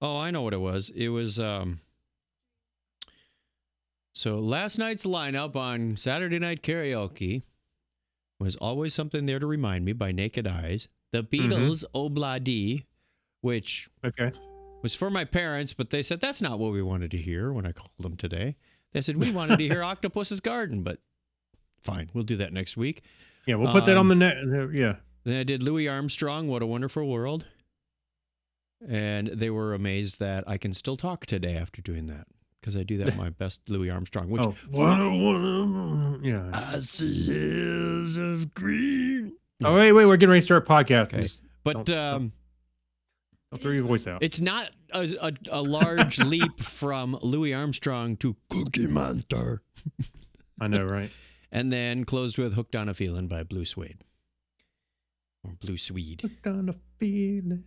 Oh, I know what it was. It was so last night's lineup on Saturday Night Karaoke was Always Something There to Remind Me by Naked Eyes. The Beatles, Obla Dee, which Okay. was for my parents, but they said that's not what we wanted to hear when I called them today. They said we wanted to hear Octopus's Garden, but fine, we'll do that next week. Yeah, we'll put that on the net. Yeah. Then I did Louis Armstrong, What a Wonderful World. And they were amazed that I can still talk today after doing that. Because I do that my best Louis Armstrong, which yeah. I see hills of green. Oh, wait, we're getting ready to start podcasting. Okay. But don't throw your voice out. It's not a large leap from Louis Armstrong to Cookie Monster. I know, right? And then closed with Hooked on a Feeling by Blue Suede. Or Blue Swede. Hooked on a feeling.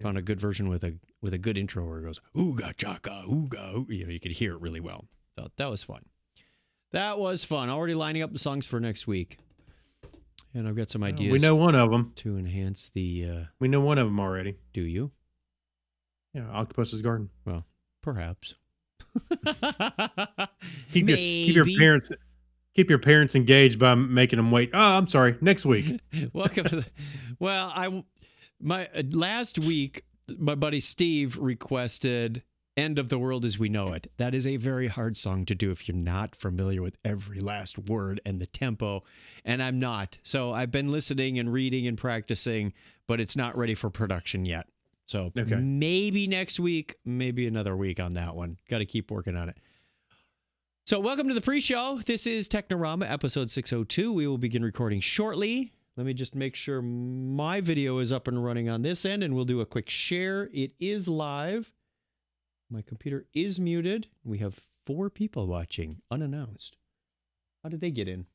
Found a good version with a good intro where it goes, ooga chaka, ooga. You could hear it really well. So that was fun. That was fun. Already lining up the songs for next week. And I've got some ideas. We know one of them. To enhance the... we know one of them already. Do you? Yeah, Octopus's Garden. Well, perhaps. Keep your parents engaged by making them wait. Oh, I'm sorry. Next week. Welcome to the... Well, last week, my buddy Steve requested End of the World as We Know It. That is a very hard song to do if you're not familiar with every last word and the tempo, and I'm not. So I've been listening and reading and practicing, but it's not ready for production yet. So maybe next week, maybe another week on that one. Got to keep working on it. So welcome to the pre-show. This is Technorama, episode 602. We will begin recording shortly. Let me just make sure my video is up and running on this end, and we'll do a quick share. It is live. My computer is muted. We have 4 people watching, unannounced. How did they get in?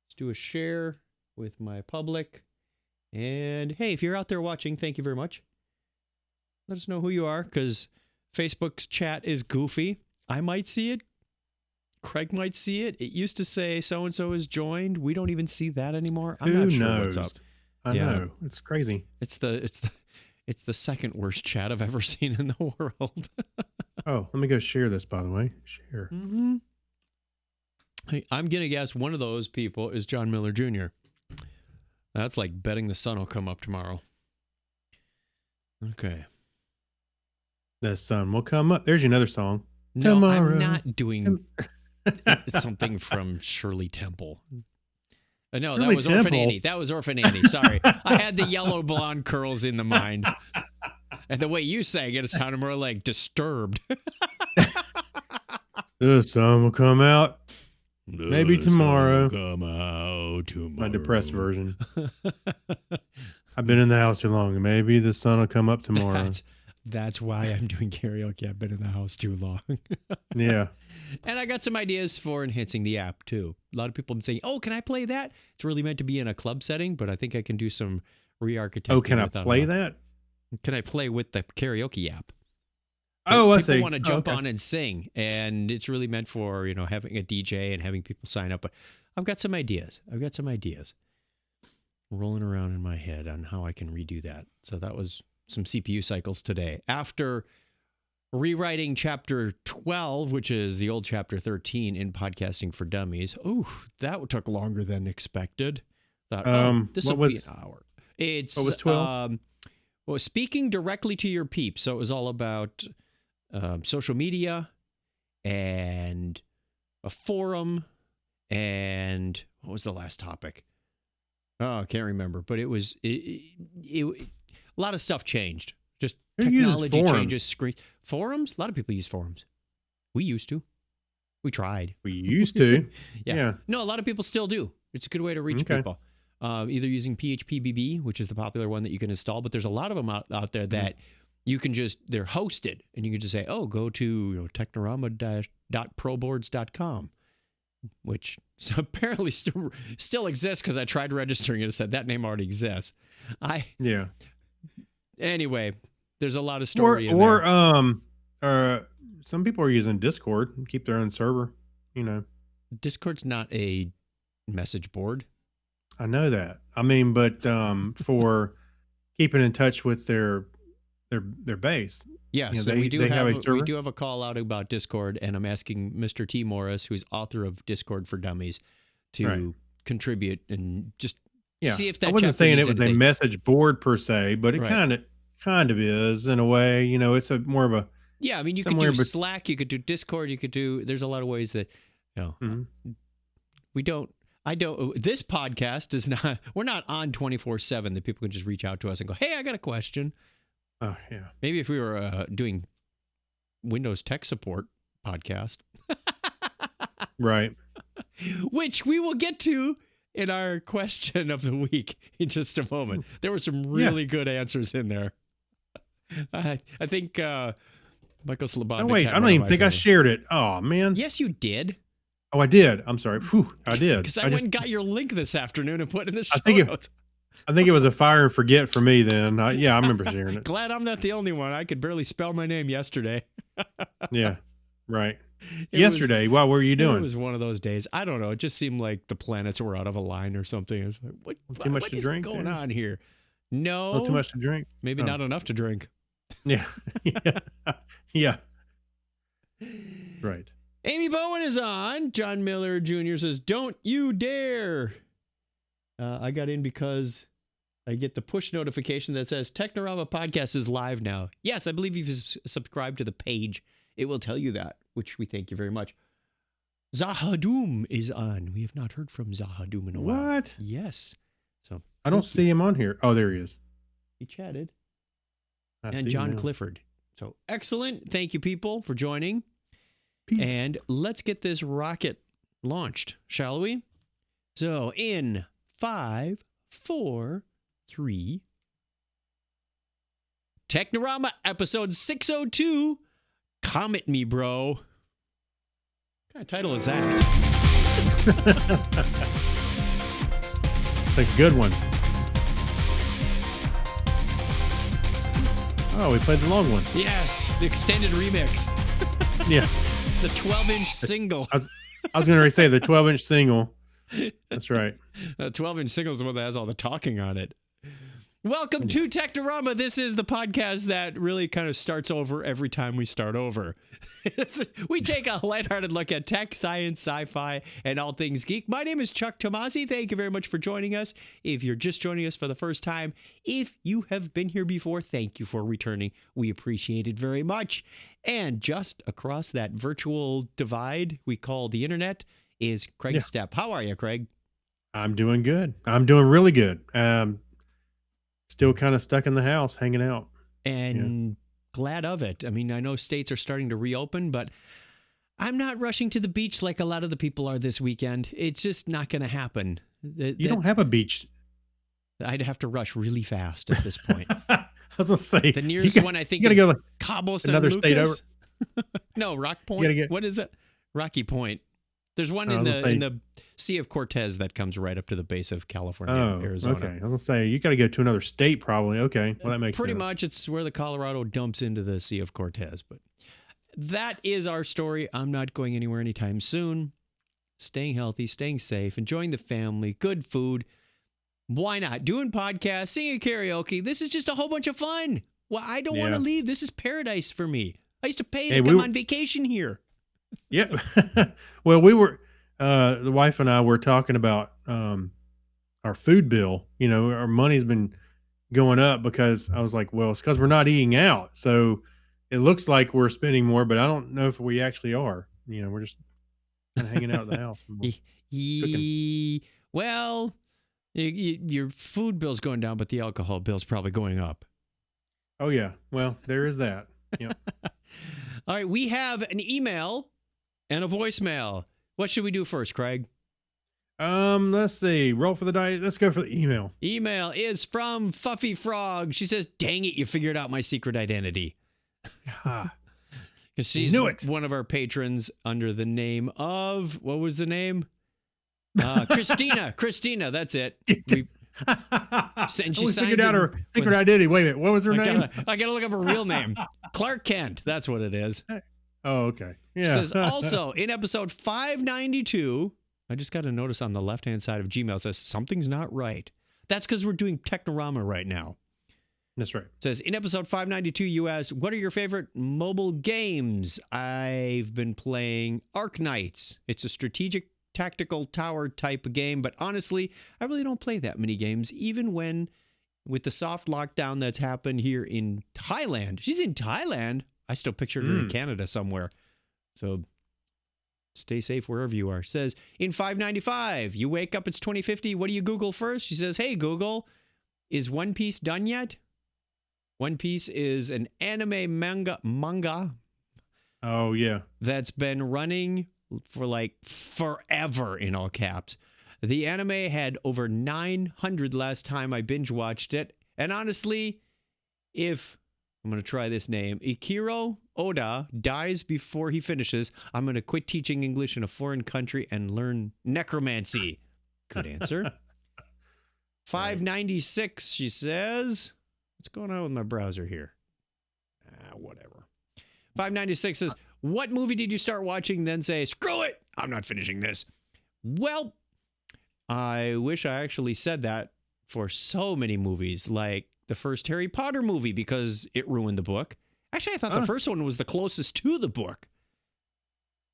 Let's do a share with my public. And hey, if you're out there watching, thank you very much. Let us know who you are, because Facebook's chat is goofy. I might see it. Craig might see it. It used to say so-and-so is joined. We don't even see that anymore. I'm not sure what's up. I know. It's crazy. It's the second worst chat I've ever seen in the world. Oh, let me go share this, by the way. Share. Mm-hmm. Hey, I'm going to guess one of those people is John Miller Jr. That's like betting the sun will come up tomorrow. Okay. The sun will come up. There's another song. No, tomorrow. I'm not doing something from Shirley Temple. No, that was Orphan Annie. That was Orphan Annie. Sorry. I had the yellow blonde curls in the mind. And the way you sang it sounded more like Disturbed. The sun will come out. Maybe tomorrow. Come out tomorrow. My depressed version. I've been in the house too long. Maybe the sun will come up tomorrow. That's why I'm doing karaoke. I've been in the house too long. Yeah. And I got some ideas for enhancing the app too. A lot of people have been saying, oh, can I play that? It's really meant to be in a club setting, but I think I can do some re-architecting. Oh, can I play that? Can I play with the karaoke app? Oh, I see. People want to jump on and sing, and it's really meant for, having a DJ and having people sign up. But I've got some ideas. Rolling around in my head on how I can redo that. So that was some CPU cycles today. After rewriting chapter 12, which is the old chapter 13 in Podcasting for Dummies. Oh, that took longer than expected. Thought, this will be an hour. What was 12? Speaking directly to your peeps. So it was all about social media and a forum and what was the last topic? Oh, I can't remember. But it was a lot of stuff changed. Just technology changes. Forums? A lot of people use forums. We used to. We tried. We used to. Yeah. No, a lot of people still do. It's a good way to reach people. Either using PHPBB, which is the popular one that you can install, but there's a lot of them out there that you can they're hosted, and you can just say, oh, go to technorama-proboards.com, which apparently still exists because I tried registering it and said that name already exists. Anyway, there's a lot of story in there. Some people are using Discord and keep their own server, Discord's not a message board. I know that. I mean, but for keeping in touch with their their base. Yeah, You know, so we do they have a we server? do have a call out about Discord, and I'm asking Mr. T. Morris, who's author of Discord for Dummies, to Right. contribute and just Yeah. see if that I wasn't chapter saying needs it was a anything. message board per se, but it Right. kind of is in a way. You know, it's a more of a Yeah, I mean, you could somewhere do bet- Slack, you could do Discord, you could do. There's a lot of ways that, Mhm. we don't. I don't. This podcast is not. We're not on 24/7 that people can just reach out to us and go, "Hey, I got a question." Oh yeah. Maybe if we were doing Windows tech support podcast, Right. which we will get to in our question of the week in just a moment. There were some really good answers in there. I think Michael Slobodnik. Oh wait, had I don't one of even my think I favorites. shared it. Oh man. Yes, you did. Oh, I did. I'm sorry. Phew, I did. Because I went and got your link this afternoon and put it in the show I think it- notes. I think it was a fire and forget for me then. Yeah, I remember sharing it. Glad I'm not the only one. I could barely spell my name yesterday. Yeah. Right. It was- Yesterday, what were you It doing? was one of those days. I don't know. It just seemed like the planets were out of a line or something. It was like, Too much what to is drink going there? on here? A No, little too much to drink. maybe Oh. not enough to drink. Yeah. Yeah. Yeah. Right. Amy Bowen is on. John Miller Jr. says, "Don't you dare." I got in because I get the push notification that says Technorama Podcast is live now. Yes, I believe you've subscribed to the page. It will tell you that, which we thank you very much. Zahadoom is on. We have not heard from Zahadoom in a while. What? Yes. So I don't thank you. see him on here. Oh, there he is. He chatted. I And see John him now. Clifford. So excellent. Thank you, people, for joining. Peeps. And let's get this rocket launched, shall we? So in 5, 4, 3. Technorama episode 602. Comet me, bro. What kind of title is that? It's a good one. Oh, we played the long one. Yes, the extended remix. Yeah. The 12-inch single. I was going to say the 12-inch single. That's right. The 12-inch single is the one that has all the talking on it. Welcome to Technorama. This is the podcast that really kind of starts over every time we start over. We take a lighthearted look at tech, science, sci-fi, and all things geek. My name is Chuck Tomasi. Thank you very much for joining us. If you're just joining us for the first time, if you have been here before, thank you for returning. We appreciate it very much. And just across that virtual divide we call the internet is Craig Yeah. Stepp. How are you, Craig? I'm doing good. I'm doing really good. Still kind of stuck in the house, hanging out. And glad of it. I mean, I know states are starting to reopen, but I'm not rushing to the beach like a lot of the people are this weekend. It's just not going to happen. You don't have a beach. I'd have to rush really fast at this point. I was going to say. The nearest one I think you gotta is go like, Cabo San another state Lucas. No, Rock Point. gotta get- What is it? Rocky Point. There's one I in was the gonna in the Sea of Cortez that comes right up to the base of California, oh, Arizona. okay. I was going to say, you got to go to another state probably. Okay. Well, that makes Pretty sense. much it's where the Colorado dumps into the Sea of Cortez. But that is our story. I'm not going anywhere anytime soon. Staying healthy, staying safe, enjoying the family, good food. Why not? Doing podcasts, singing karaoke. This is just a whole bunch of fun. Well, I don't want to Yeah. leave. This is paradise for me. I used to pay to Hey, we come were- on vacation here. Yeah. Well, we were, the wife and I were talking about our food bill. You know, our money's been going up because I was like, well, it's because we're not eating out. So it looks like we're spending more, but I don't know if we actually are. You know, we're just kind of hanging out at the house. Well, your food bill's going down, but the alcohol bill's probably going up. Oh, yeah. Well, there is that. All right, we have an email and a voicemail. What should we do first, Craig? Let's see. Roll for the dice. Let's go for the email. Email is from Fuffy Frog. She says, "Dang it, you figured out my secret identity." Ah, 'Cause she's Knew it. one of our patrons under the name of, what was the name? Christina. Christina, that's it. We, and she we signs figured out in her secret with- identity. Wait a minute. What was her name? I gotta look up her real name. Clark Kent. That's what it is. Oh, okay. She Yeah. says, also, in episode 592, I just got a notice on the left-hand side of Gmail. It says, something's not right. That's because we're doing Technorama right now. That's right. Says, in episode 592, you asked, what are your favorite mobile games? I've been playing Ark Knights. It's a strategic tactical tower type of game, but honestly, I really don't play that many games, even when with the soft lockdown that's happened here in Thailand. She's in Thailand. I still pictured her in Canada somewhere. So stay safe wherever you are. Says, in 595, you wake up, it's 2050. What do you Google first? She says, hey, Google, is One Piece done yet? One Piece is an anime manga Oh, yeah. that's been running for like forever, in all caps. The anime had over 900 last time I binge watched it. And honestly, if I'm going to try this name, Ikiro Oda dies before he finishes, I'm going to quit teaching English in a foreign country and learn necromancy. Good answer. 596, she says. What's going on with my browser here? Whatever. 596 says, what movie did you start watching, then say, screw it, I'm not finishing this? Well, I wish I actually said that for so many movies, like the first Harry Potter movie, because it ruined the book. Actually, I thought the first one was the closest to the book.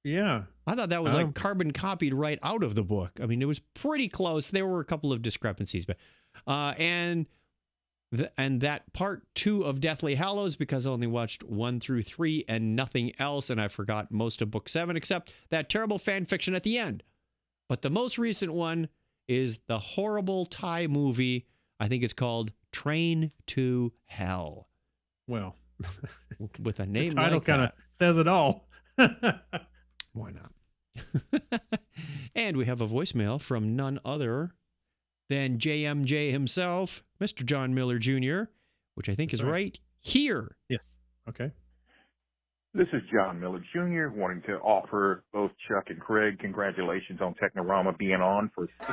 Yeah. I thought that was like carbon copied right out of the book. I mean, it was pretty close. There were a couple of discrepancies, but and that part 2 of Deathly Hallows, because I only watched 1 through 3 and nothing else, and I forgot most of book 7 except that terrible fan fiction at the end. But the most recent one is the horrible Thai movie. I think it's called Train to Hell. Well, with a name the title like kind of that. says it all. Why not? And we have a voicemail from none other than JMJ himself, Mr. John Miller Jr., which I think is right here. Yes. Okay. This is John Miller Jr. wanting to offer both Chuck and Craig congratulations on Technorama being on for 600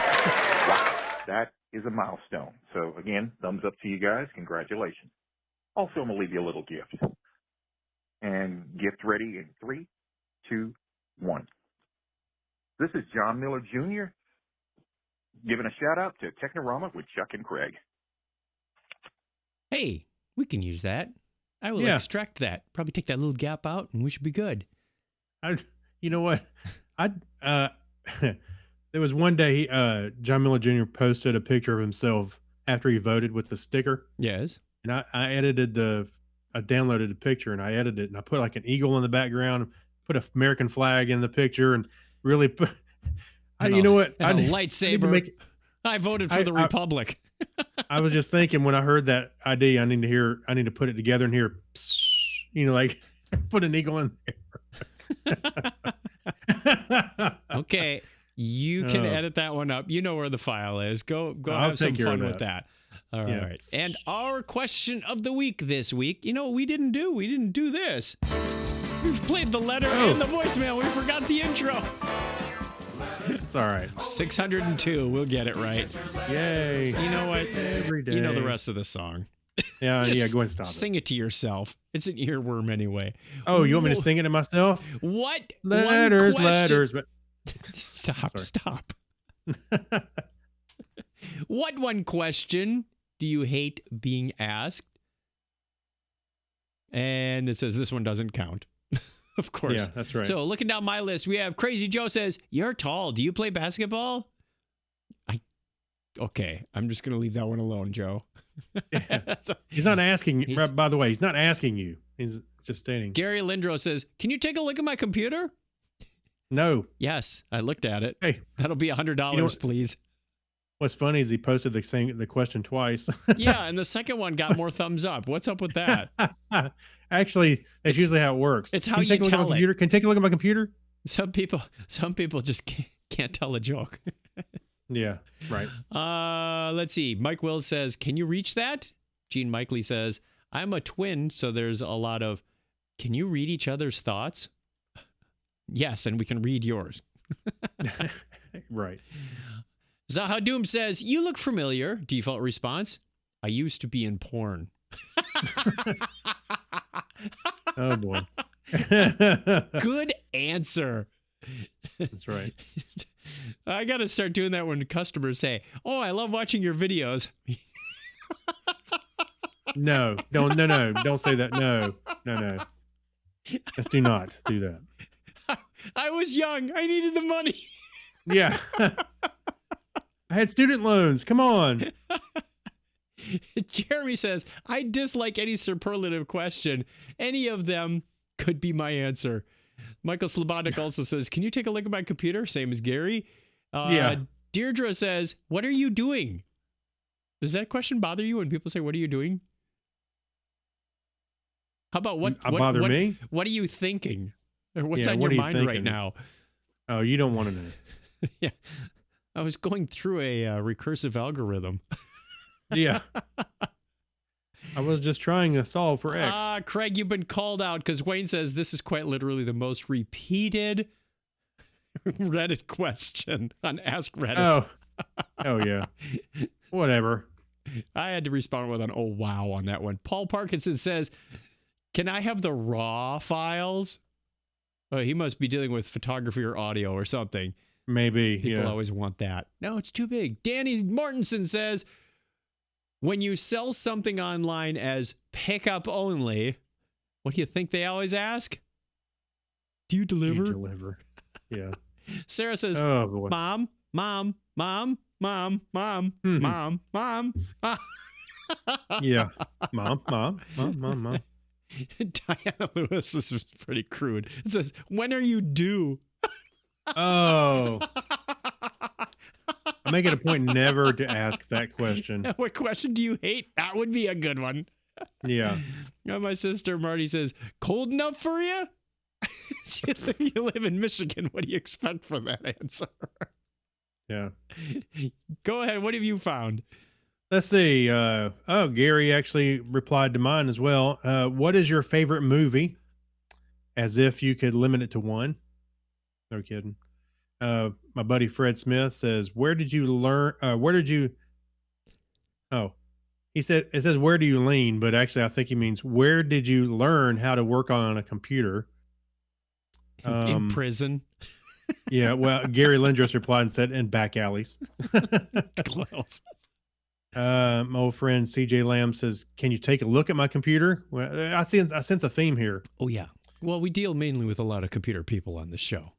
episodes. Wow, that is a milestone. So again, thumbs up to you guys. Congratulations. Also, I'm going to leave you a little gift. And gift ready in 3, 2, 1. This is John Miller Jr. giving a shout out to Technorama with Chuck and Craig. Hey, we can use that. I will extract that. Probably take that little gap out, and we should be good. You know what? There was one day John Miller Jr. posted a picture of himself after he voted with the sticker. Yes. And I downloaded the picture and I edited it and I put like an eagle in the background, put an American flag in the picture, and really put. You know what? A lightsaber. I voted for the Republic. I was just thinking when I heard that ID, I need to put it together and hear, like put an eagle in there. Okay. You can edit that one up. You know where the file is. Go have some fun with that. All right. And our question of the week this week, you know what we didn't do? We didn't do this. We've played the letter and the voicemail. We forgot the intro. It's all right. 602. We'll get it right. Yay. You know what? Every day. You know the rest of the song. Yeah, go ahead and stop it. Sing it to yourself. It's an earworm anyway. Oh, you want me to sing it to myself? What? Letters. But Stop. What one question do you hate being asked? And it says this one doesn't count. Of course. Yeah, that's right. So looking down my list, we have Crazy Joe says, you're tall. Do you play basketball? Okay. I'm just going to leave that one alone, Joe. Yeah. He's not asking you. By the way, he's not asking you. He's just stating. Gary Lindros says, can you take a look at my computer? No. Yes, I looked at it. Hey, that'll be $100, please. What's funny is he posted the question twice. Yeah, and the second one got more thumbs up. What's up with that? Actually, that's usually how it works. It's how you tell it. Can you take a look at my computer? Some people just can't tell a joke. Yeah, right. Let's see. Mike Wills says, can you reach that? Gene Mikely says, I'm a twin, so there's a lot of, can you read each other's thoughts? Yes, and we can read yours. Right. Zaha Doom says, you look familiar. Default response, I used to be in porn. Oh, boy. Good answer. That's right. I got to start doing that when customers say, oh, I love watching your videos. No, don't say that. No. Let's do not do that. I was young. I needed the money. Yeah. I had student loans. Come on. Jeremy says, I dislike any superlative question. Any of them could be my answer. Michael Slobodnik also says, can you take a look at my computer? Same as Gary. Yeah. Deirdre says, what are you doing? Does that question bother you when people say, what are you doing? How about what me? What are you thinking? Or what's on what your are you mind right thinking? now? Oh, you don't want to know. Yeah. I was going through a recursive algorithm. Yeah. I was just trying to solve for X. Craig, you've been called out because Wayne says this is quite literally the most repeated Reddit question on Ask Reddit. Oh yeah. Whatever. I had to respond with an oh wow on that one. Paul Parkinson says, can I have the raw files? Oh, he must be dealing with photography or audio or something. Maybe. People always want that. No, it's too big. Danny Mortensen says, when you sell something online as pickup only, what do you think they always ask? Do you deliver? Do you deliver? Yeah. Sarah says, oh, boy. Mom. Yeah. Mom. Diana Lewis, this is pretty crude. It says, when are you due? Oh. I make it a point never to ask that question. What question do you hate? That would be a good one. Yeah. My sister Marty says, cold enough for you? You live in Michigan. What do you expect from that answer? Yeah. Go ahead. What have you found? Let's see. Gary actually replied to mine as well. What is your favorite movie? As if you could limit it to one. No kidding. My buddy Fred Smith says, he said, it says, where do you lean? But actually, I think he means, where did you learn how to work on a computer? In prison. Yeah. Well, Gary Lindros replied and said, in back alleys. Close. My old friend CJ Lamb says, can you take a look at my computer? Well, I sense a theme here. Oh, yeah. Well, we deal mainly with a lot of computer people on this show.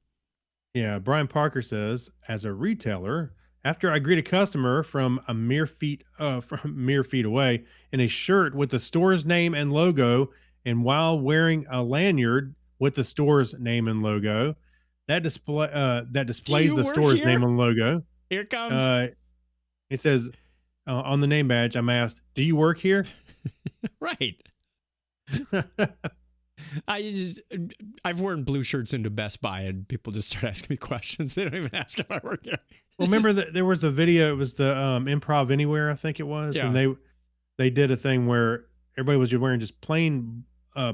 Yeah. Brian Parker says, as a retailer, after I greet a customer from mere feet away in a shirt with the store's name and logo, and while wearing a lanyard with the store's name and logo, that displays the store's name and logo. Here it comes. It says on the name badge, I'm asked, do you work here? Right. I've worn blue shirts into Best Buy and people just start asking me questions. They don't even ask if I work here. Well, remember that there was a video, it was the Improv Anywhere, I think it was. Yeah. And they did a thing where everybody was just wearing just plain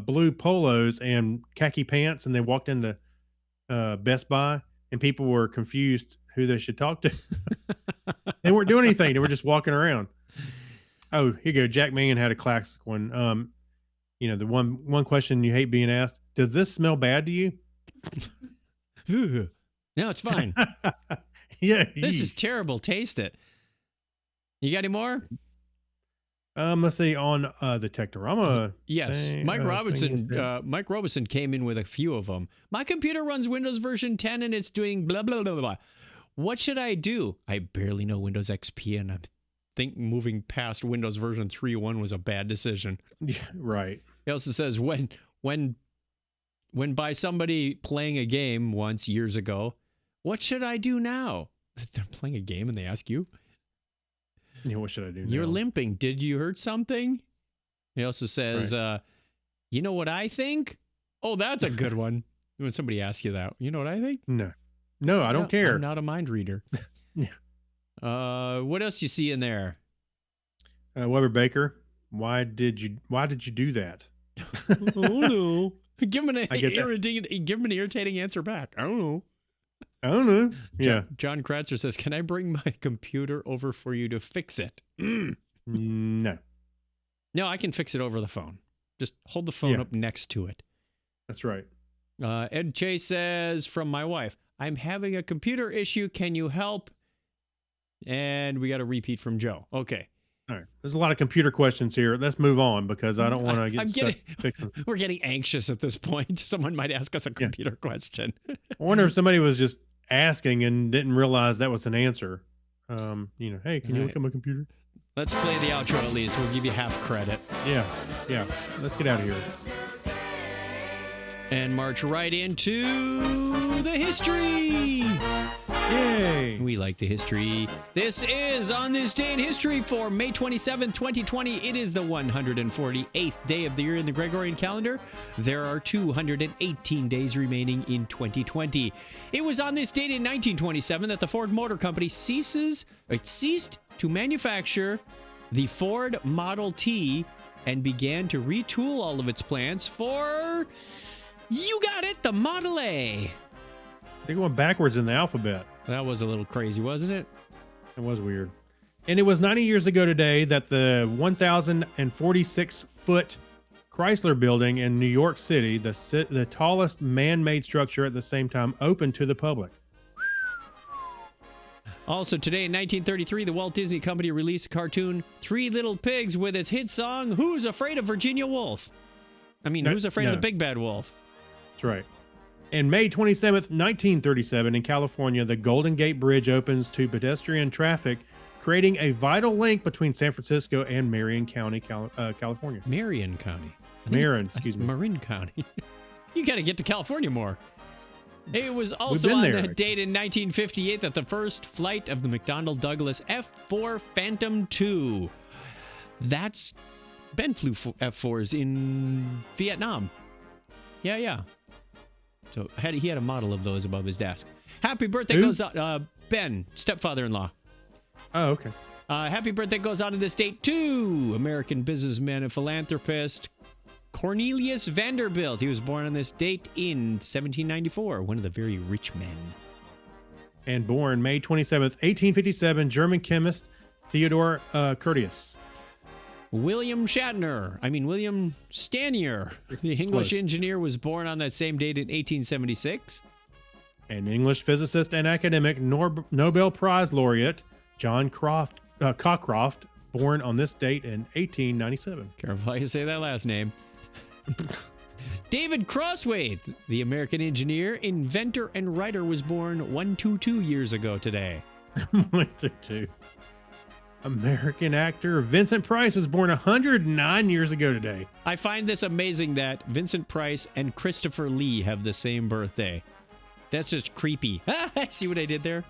blue polos and khaki pants, and they walked into Best Buy and people were confused who they should talk to. They weren't doing anything. They were just walking around. Oh, here you go. Jack Mangan had a classic one. The one question you hate being asked, does this smell bad to you? No, it's fine. Yeah. This is terrible. Taste it. You got any more? Let's see on the Technorama. Yes. thing, Mike Robinson. thing is Mike Robinson came in with a few of them. My computer runs Windows version 10 and it's doing blah blah blah blah blah. What should I do? I barely know Windows XP, and I think moving past Windows version 3.1 was a bad decision. Yeah, right. He also says when by somebody playing a game once years ago, what should I do now? They're playing a game and they ask you. Yeah, what should I do now? You're limping. Did you hurt something? He also says, you know what I think? Oh, that's a good one. When somebody asks you that, you know what I think? No, I don't care. I'm not a mind reader. Yeah. What else you see in there? Weber Baker, why did you do that? Oh no! Give him an I get that. give him an irritating answer back. I don't know. I don't know. Yeah. John Kratzer says, "Can I bring my computer over for you to fix it?" No. No, I can fix it over the phone. Just hold the phone up next to it. That's right. Ed Chase says, from my wife, I'm having a computer issue. Can you help? And we got a repeat from Joe. Okay. All right. There's a lot of computer questions here. Let's move on because I don't want to get I'm stuck getting- fixing. We're getting anxious at this point. Someone might ask us a computer question. I wonder if somebody was just asking and didn't realize that was an answer. Hey, can you look Right. at my computer? Let's play the outro at least. We'll give you half credit. Yeah. Let's get out of here. And march right into the history. Yay! We like the history. This is On This Day in History for May 27th, 2020. It is the 148th day of the year in the Gregorian calendar. There are 218 days remaining in 2020. It was on this date in 1927 that the Ford Motor Company ceased to manufacture the Ford Model T and began to retool all of its plants for, you got it, the Model A. They're going backwards in the alphabet. That was a little crazy, wasn't it? It was weird. And it was 90 years ago today that the 1,046-foot Chrysler Building in New York City, the tallest man-made structure at the same time, opened to the public. Also today in 1933, the Walt Disney Company released a cartoon, Three Little Pigs, with its hit song, Who's Afraid of Virginia Woolf? I mean, who's afraid of the big bad wolf? That's right. And May 27th, 1937, in California, the Golden Gate Bridge opens to pedestrian traffic, creating a vital link between San Francisco and Marion County, California. Marion County. Marin, excuse me. Marin County. You got to get to California more. It was also been on there, the date in 1958 that the first flight of the McDonnell Douglas F-4 Phantom II. That's Ben flew F-4s in Vietnam. Yeah. So he had a model of those above his desk. Happy birthday Who? goes out, Ben, stepfather-in-law. Oh, okay. Happy birthday goes out on this date to American businessman and philanthropist Cornelius Vanderbilt. He was born on this date in 1794, one of the very rich men. And born May 27th, 1857, German chemist Theodore Curtius. William Stanier, the English Close. engineer, was born on that same date in 1876. And English physicist and academic Nobel Prize laureate John Cockcroft, born on this date in 1897. Careful how you say that last name. David Crosswaith, the American engineer, inventor, and writer, was born 122 years ago today. 122. American actor Vincent Price was born 109 years ago today. I find this amazing that Vincent Price and Christopher Lee have the same birthday. That's just creepy. See what I did there?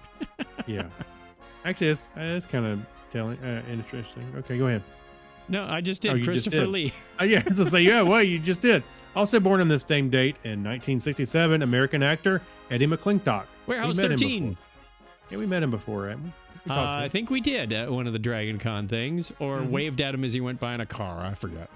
Yeah. Actually, it's kind of telling, interesting. Okay, go ahead. No, I just did. Oh, you just Christopher did. Lee. Yeah, I was gonna say, yeah, well, you just did. Also born on this same date in 1967, American actor Eddie McClintock. Warehouse We met him 13. before. Yeah, we met him before, haven't we? We talked to I him. think we did at one of the Dragon Con things, or Mhm. waved at him as he went by in a car. I forgot.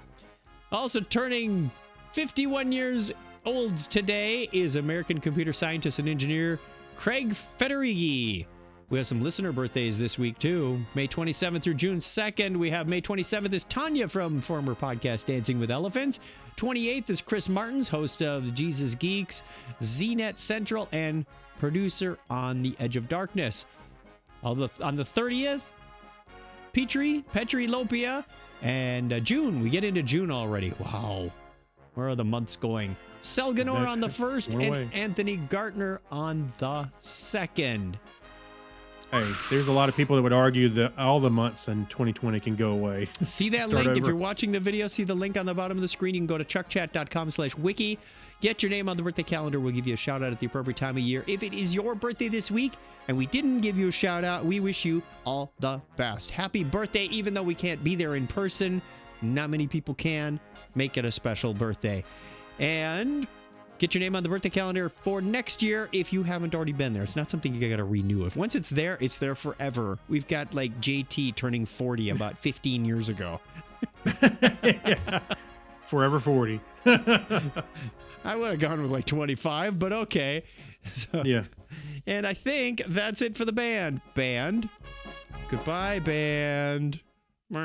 Also turning 51 years old today is American computer scientist and engineer Craig Federighi. We have some listener birthdays this week, too. May 27th through June 2nd. We have May 27th is Tanya from former podcast Dancing with Elephants. 28th is Chris Martins, host of Jesus Geeks, ZNet Central, and producer on The Edge of Darkness. On the 30th, Petri Lopia, and June. We get into June already. Wow. Where are the months going? Selganor on the 1st One and away. Anthony Gartner on the 2nd. Hey, there's a lot of people that would argue that all the months in 2020 can go away. See that Start link? If over. you're watching the video, see the link on the bottom of the screen. You can go to chuckchat.com/wiki. Get your name on the birthday calendar. We'll give you a shout out at the appropriate time of year. If it is your birthday this week and we didn't give you a shout out, we wish you all the best. Happy birthday, even though we can't be there in person. Not many people can. Make it a special birthday. And get your name on the birthday calendar for next year if you haven't already been there. It's not something you got to renew. If once it's there forever. We've got like JT turning 40 about 15 years ago. Yeah. Forever 40. I would have gone with like 25, but okay. So, Yeah. And I think that's it for the band. Band. Goodbye, band. We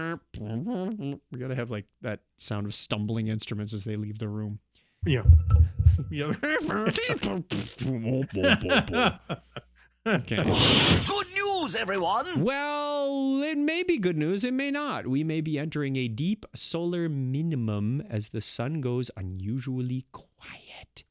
got to have like that sound of stumbling instruments as they leave the room. Yeah. Yeah. Okay. Good news! news, everyone! Well, it may be good news, it may not. We may be entering a deep solar minimum as the sun goes unusually quiet.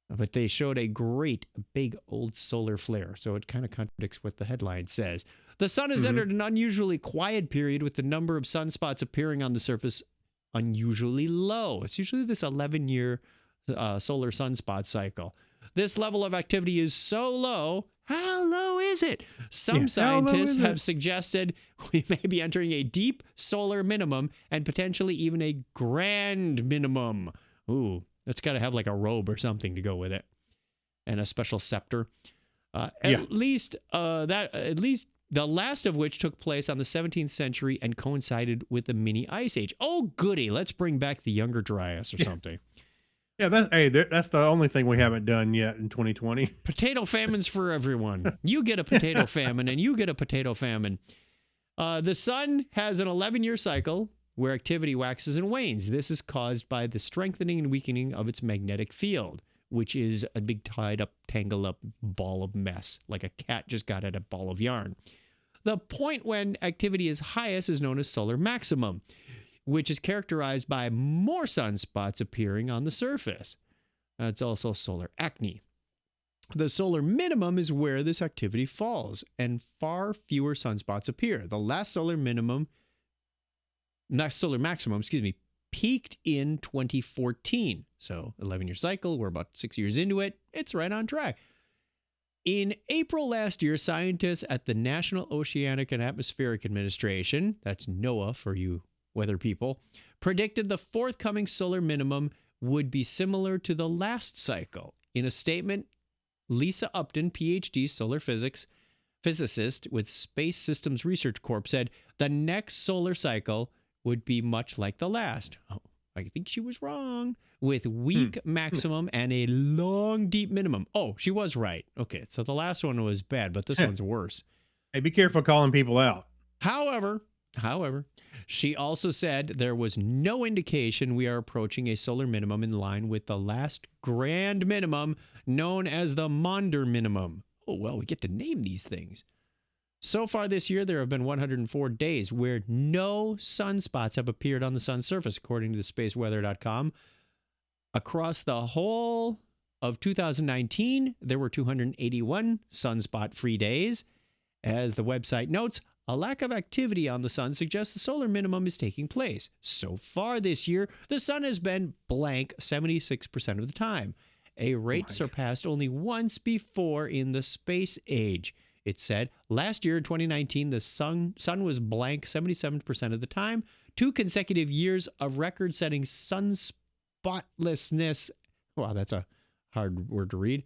But they showed a great big old solar flare, so it kind of contradicts what the headline says. The sun has entered an unusually quiet period with the number of sunspots appearing on the surface unusually low. It's usually this 11-year solar sunspot cycle. This level of activity is so low. How low is it? Some scientists have suggested we may be entering a deep solar minimum and potentially even a grand minimum. Ooh, that's got to have like a robe or something to go with it, and a special scepter. At least the last of which took place on the 17th century and coincided with the mini ice age. Oh, goody! Let's bring back the Younger Dryas or something. Yeah, that's the only thing we haven't done yet in 2020. Potato famines for everyone. You get a potato famine, and you get a potato famine. The sun has an 11-year cycle where activity waxes and wanes. This is caused by the strengthening and weakening of its magnetic field, which is a big tied up, tangled up ball of mess, like a cat just got at a ball of yarn. The point when activity is highest is known as solar maximum, which is characterized by more sunspots appearing on the surface. It's also solar acne. The solar minimum is where this activity falls, and far fewer sunspots appear. The last solar maximum, peaked in 2014. So 11-year cycle, we're about 6 years into it. It's right on track. In April last year, scientists at the National Oceanic and Atmospheric Administration, that's NOAA for you weather people, predicted the forthcoming solar minimum would be similar to the last cycle. In a statement, Lisa Upton, PhD solar physicist with Space Systems Research Corp, said the next solar cycle would be much like the last. Oh, I think she was wrong. With weak maximum and a long, deep minimum. Oh, she was right. Okay, so the last one was bad, but this one's worse. Hey, be careful calling people out. However, she also said there was no indication we are approaching a solar minimum in line with the last grand minimum known as the Maunder minimum. Oh, well, we get to name these things. So far this year, there have been 104 days where no sunspots have appeared on the sun's surface, according to spaceweather.com. Across the whole of 2019, there were 281 sunspot-free days. As the website notes, a lack of activity on the sun suggests the solar minimum is taking place. So far this year, the sun has been blank 76% of the time, a rate surpassed only once before in the space age. It said, last year in 2019, the sun was blank 77% of the time, 2 consecutive years of record-setting sunspotlessness. Wow, that's a hard word to read.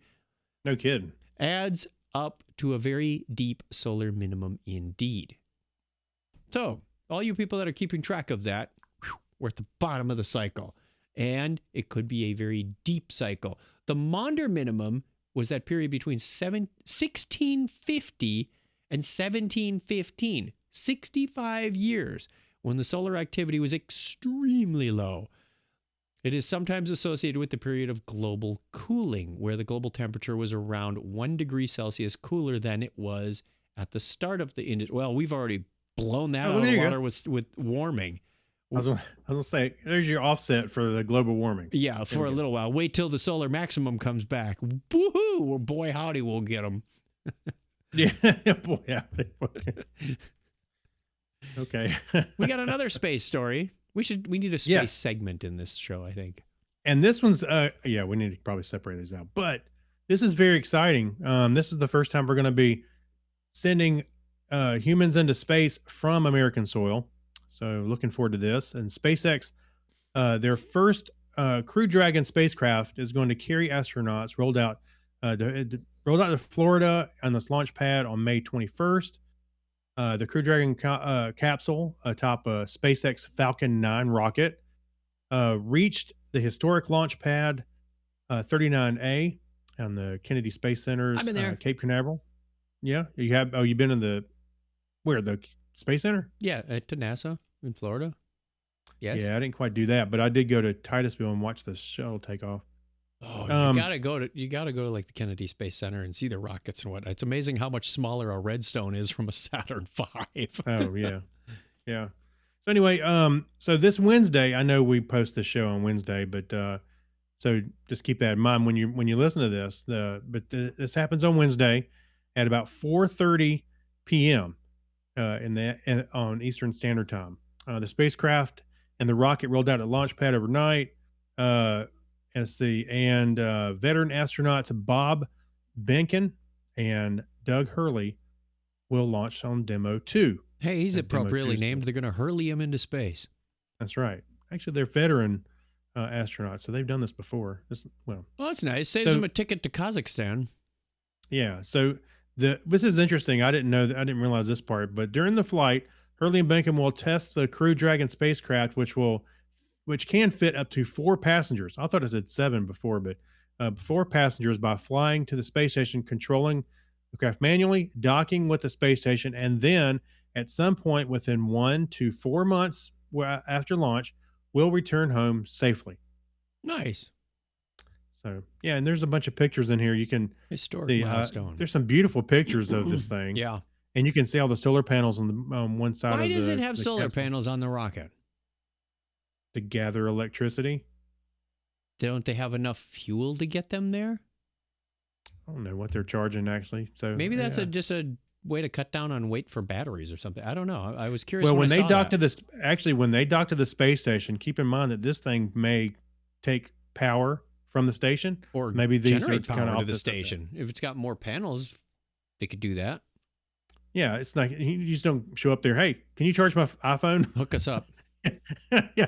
No kidding. Adds up to a very deep solar minimum indeed. So, all you people that are keeping track of that, we're at the bottom of the cycle. And it could be a very deep cycle. The Maunder minimum was that period between 1650 and 1715, 65 years, when the solar activity was extremely low. It is sometimes associated with the period of global cooling, where the global temperature was around 1 degree Celsius cooler than it was at the start of the... Well, we've already blown that out of the water with warming. I was gonna say, there's your offset for the global warming. Yeah, for a little while. Wait till the solar maximum comes back. Woohoo! Well, boy, howdy, we'll get them. Yeah, boy, howdy. Okay. We got another space story. We need a space segment in this show, I think. And this one's, we need to probably separate these out. But this is very exciting. This is the first time we're going to be sending humans into space from American soil. So looking forward to this. And SpaceX, their first Crew Dragon spacecraft is going to carry astronauts rolled out to Florida on this launch pad on May 21st. The Crew Dragon capsule atop a SpaceX Falcon 9 rocket reached the historic launch pad 39A on the Kennedy Space Center's Cape Canaveral. Yeah, you have. Oh, you've been in the Space Center? Yeah, to NASA in Florida. Yes. Yeah, I didn't quite do that, but I did go to Titusville and watch the shuttle take off. Oh, Um, you gotta go to like the Kennedy Space Center and see the rockets and whatnot. It's amazing how much smaller a Redstone is from a Saturn V. Oh yeah, yeah. So anyway, so this Wednesday, I know we post this show on Wednesday, but so just keep that in mind when you listen to this. This happens on Wednesday at about 4:30 p.m. On Eastern Standard Time. The spacecraft and the rocket rolled out at launch pad overnight. Veteran astronauts Bob Behnken and Doug Hurley will launch on Demo 2. Hey, he's Demo appropriately Tuesday. named. They're going to hurley him into space. That's right. Actually, they're veteran astronauts, so they've done this before. Well, that's nice. Saves So- him a ticket to Kazakhstan. Yeah. So this is interesting. I didn't realize this part, but during the flight, Hurley and Behnken will test the Crew Dragon spacecraft, which can fit up to 4 passengers. I thought it said 7 before, but 4 passengers by flying to the space station, controlling the craft manually, docking with the space station, and then at some point within 1 to 4 months after launch, will return home safely. Nice. So yeah, and there's a bunch of pictures in here. You can Historic see. milestone. There's some beautiful pictures of this thing. Yeah. And you can see all the solar panels on the one side of Why the does it have the solar capsule panels on the rocket? to gather electricity. Don't they have enough fuel to get them there? I don't know what they're charging actually. So Maybe that's yeah. just a way to cut down on weight for batteries or something. I don't know. I was curious. Well, when I they saw dock that. to this, actually, when they dock to the space station, keep in mind that this thing may take power from the station. or maybe these are generate kind of power to the opposite of that. station. If it's got more panels, they could do that. Yeah, it's like you just don't show up there. Hey, can you charge my iPhone? Hook us up. Yeah.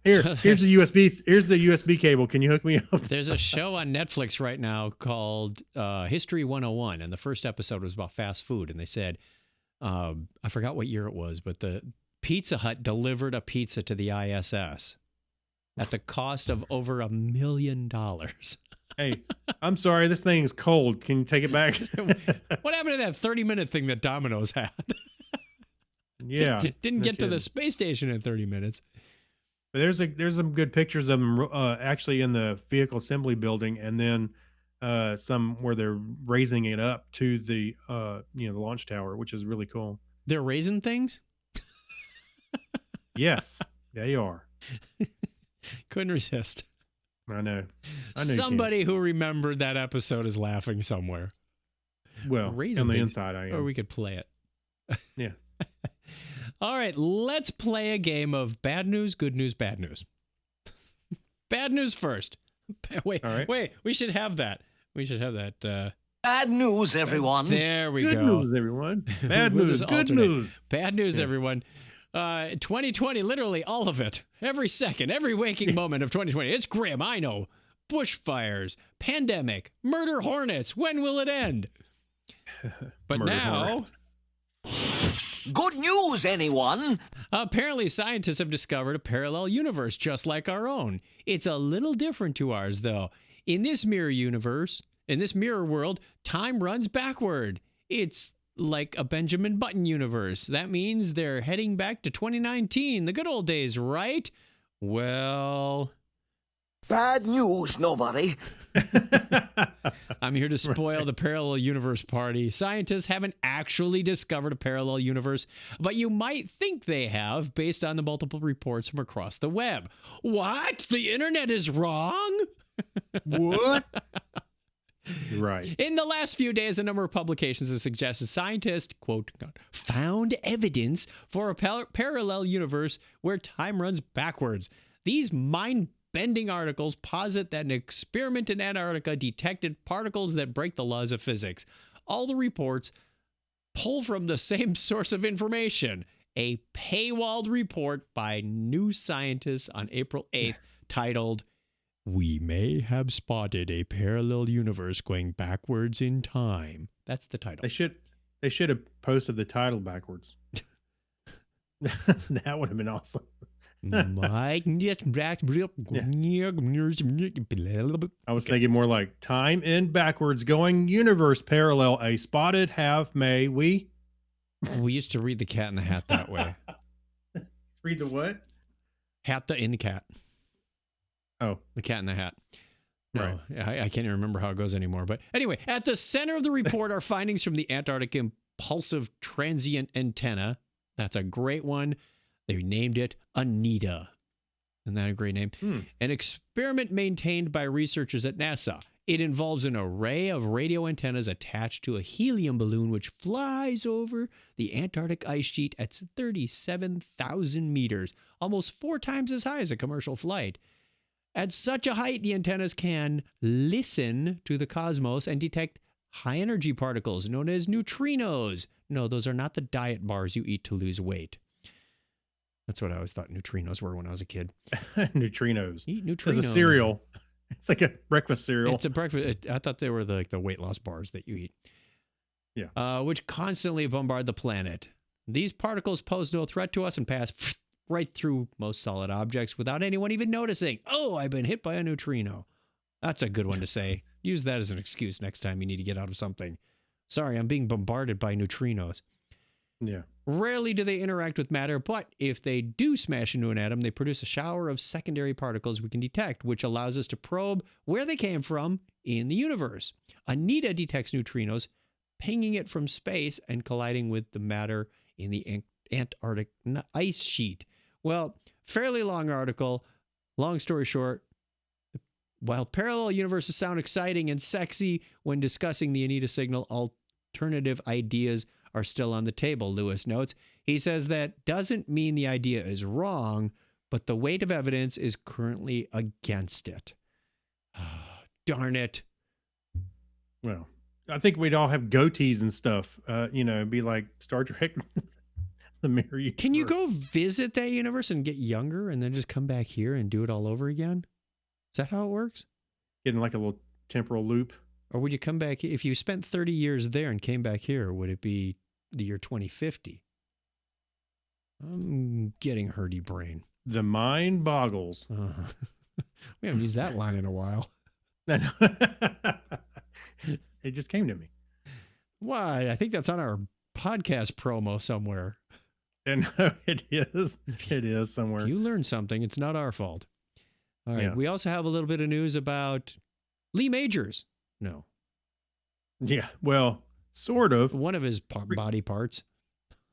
Here's the USB. Here's the USB cable. Can you hook me up? There's a show on Netflix right now called History 101, and the first episode was about fast food. And they said, I forgot what year it was, but the Pizza Hut delivered a pizza to the ISS at the cost of over $1 million. Hey, I'm sorry, this thing is cold. Can you take it back? What happened to that 30-minute thing that Domino's had? Yeah, Didn't no get to the kidding. space station in 30 minutes. But there's some good pictures of them actually in the vehicle assembly building, and then some where they're raising it up to the the launch tower, which is really cool. They're raising things? Yes, they are. Couldn't resist. I know. I know. Somebody who remembered that episode is laughing somewhere. You can. Well, Raising on the things. inside, I am. Or we could play it. Yeah. All right, let's play a game of bad news, good news, bad news. Bad news first. Wait, All right. wait, we should have that. We should have that. Bad news, everyone. There we Good go. news, everyone. Bad We'll news. just Good alternate. news. Bad news, Yeah. everyone. 2020, literally all of it. Every second, every waking moment of 2020. It's grim, I know. Bushfires, pandemic, murder hornets. When will it end? But Murder now, hornets. Good news, anyone? apparently scientists have discovered a parallel universe just like our own. It's a little different to ours, though. In this mirror universe, in this mirror world, time runs backward. It's like a Benjamin Button universe. That means they're heading back to 2019, the good old days, right? Well, Bad news, nobody. I'm here to spoil the parallel universe party. Scientists haven't actually discovered a parallel universe, but you might think they have based on the multiple reports from across the web. What? The internet is wrong? What? You're right. In the last few days, a number of publications have suggested scientists, quote, found evidence for a parallel universe where time runs backwards. These mind-bending articles posit that an experiment in Antarctica detected particles that break the laws of physics. All the reports pull from the same source of information, a paywalled report by New Scientist on April 8th titled, "We may have spotted a parallel universe going backwards in time." That's the title. They should have posted the title backwards. That would have been awesome. I was thinking more like time in backwards going universe parallel a spotted have may we We used to read The Cat in the Hat that way. read the what? Hat in the Cat. Oh, The Cat in the Hat. No, I can't even remember how it goes anymore. But anyway, at the center of the report are findings from the Antarctic Impulsive Transient Antenna. That's a great one. They named it Anita. Isn't that a great name? An experiment maintained by researchers at NASA. It involves an array of radio antennas attached to a helium balloon which flies over the Antarctic ice sheet at 37,000 meters, almost 4 times as high as a commercial flight. At such a height, the antennas can listen to the cosmos and detect high-energy particles known as neutrinos. No, those are not the diet bars you eat to lose weight. That's what I always thought neutrinos were when I was a kid. Neutrinos. Eat neutrinos. It's a cereal. It's like a breakfast cereal. It's a breakfast. I thought they were the weight loss bars that you eat. Yeah. Which constantly bombard the planet. These particles pose no threat to us and pass right through most solid objects without anyone even noticing. Oh, I've been hit by a neutrino. That's a good one to say. Use that as an excuse next time you need to get out of something. Sorry, I'm being bombarded by neutrinos. Yeah. Rarely do they interact with matter, but if they do smash into an atom, they produce a shower of secondary particles we can detect, which allows us to probe where they came from in the universe. Anita detects neutrinos, pinging it from space and colliding with the matter in the Antarctic ice sheet. Well, fairly long article. Long story short, while parallel universes sound exciting and sexy when discussing the Anita signal, alternative ideas are still on the table, Lewis notes. He says that doesn't mean the idea is wrong, but the weight of evidence is currently against it. Darn it. Well, I think we'd all have goatees and stuff. It'd be like Star Trek, the mirror universe. Can you go visit that universe and get younger and then just come back here and do it all over again? Is that how it works? Get in like a little temporal loop? Or would you come back, if you spent 30 years there and came back here, would it be the year 2050? I'm getting hurdy brain. The mind boggles. We haven't used that line in a while. It just came to me. Why? I think that's on our podcast promo somewhere. And it is. It is somewhere. If you learn something, it's not our fault. All right. Yeah. We also have a little bit of news about Lee Majors. No. Yeah. Well, sort of. One of his body parts.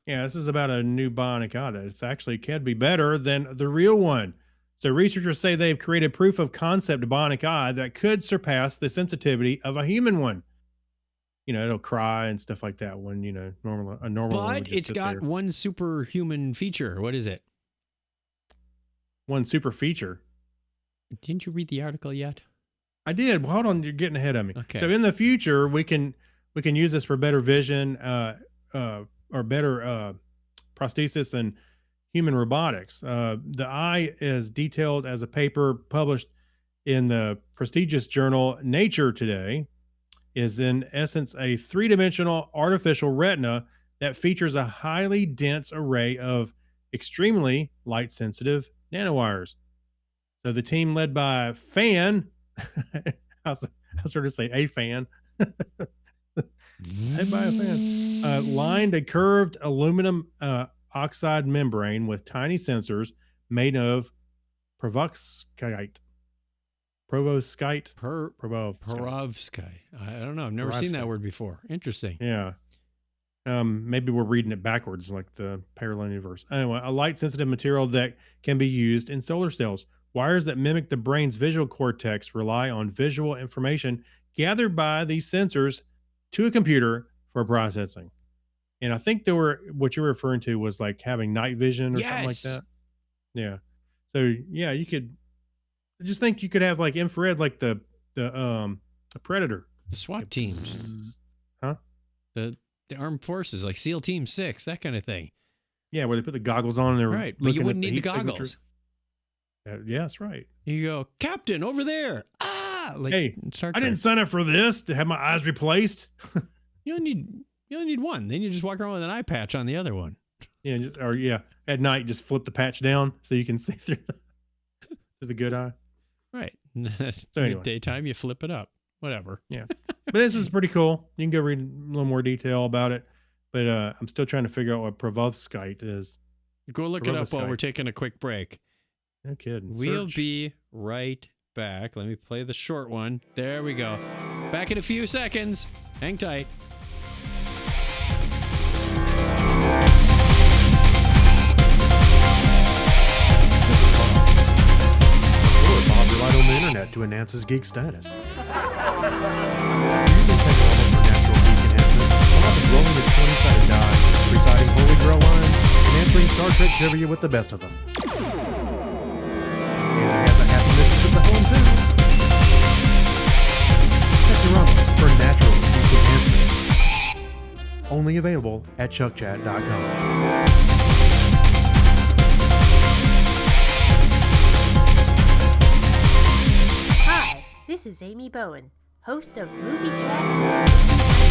Yeah, this is about a new bionic eye that it's actually can be better than the real one. So researchers say they've created proof of concept bionic eye that could surpass the sensitivity of a human one. It'll cry and stuff like that when, a normal one would But just it's sit got there. one superhuman feature. What is it? One super feature. Didn't you read the article yet? I did. Well, hold on, you're getting ahead of me. Okay. So in the future, we can use this for better vision, or better prosthesis and human robotics. The eye is detailed as a paper published in the prestigious journal Nature today. Is in essence a 3-dimensional artificial retina that features a highly dense array of extremely light-sensitive nanowires. So the team led by Fan, I was sort of say a fan, led by a fan, lined a curved aluminum oxide membrane with tiny sensors made of perovskite. Perovsky. I don't know. I've never seen that Perovsky. word before. Interesting. Yeah. Maybe we're reading it backwards, like the parallel universe. Anyway, a light-sensitive material that can be used in solar cells. Wires that mimic the brain's visual cortex rely on visual information gathered by these sensors to a computer for processing. And I think what you're referring to was like having night vision or something like Yes. that. Yeah. So yeah, you could just think you could have like infrared, like the Predator. The SWAT teams. Huh? The armed forces, like SEAL Team 6, that kind of thing. Yeah, where they put the goggles on and they're Right. But you looking at wouldn't need the heat signature. goggles. Yeah, that's right. You go, Captain, over there. Like Hey, in Star I Trek. didn't sign up for this to have my eyes replaced. You only need one. Then you just walk around with an eye patch on the other one. Yeah, at night just flip the patch down so you can see through the good eye. Right. So anyway. Daytime, you flip it up. Whatever. But this is pretty cool. You can go read a little more detail about it. But I'm still trying to figure out what perovskite is. Go look it up while Perovskite. we're taking a quick break. No kidding. We'll Search. be right back. Let me play the short one. There we go. Back in a few seconds. Hang tight. Bob relied on the internet to enhance his geek status. Using technology for natural geek enhancement, Bob is rolling his 20-sided die, reciting Holy Grail lines, and answering Star Trek trivia with the best of them. And he has a happy mistress of the home, too. Technorama for natural geek enhancement. Only available at chuckchat.com. Hi, this is Amy Bowen, host of Movie Chat.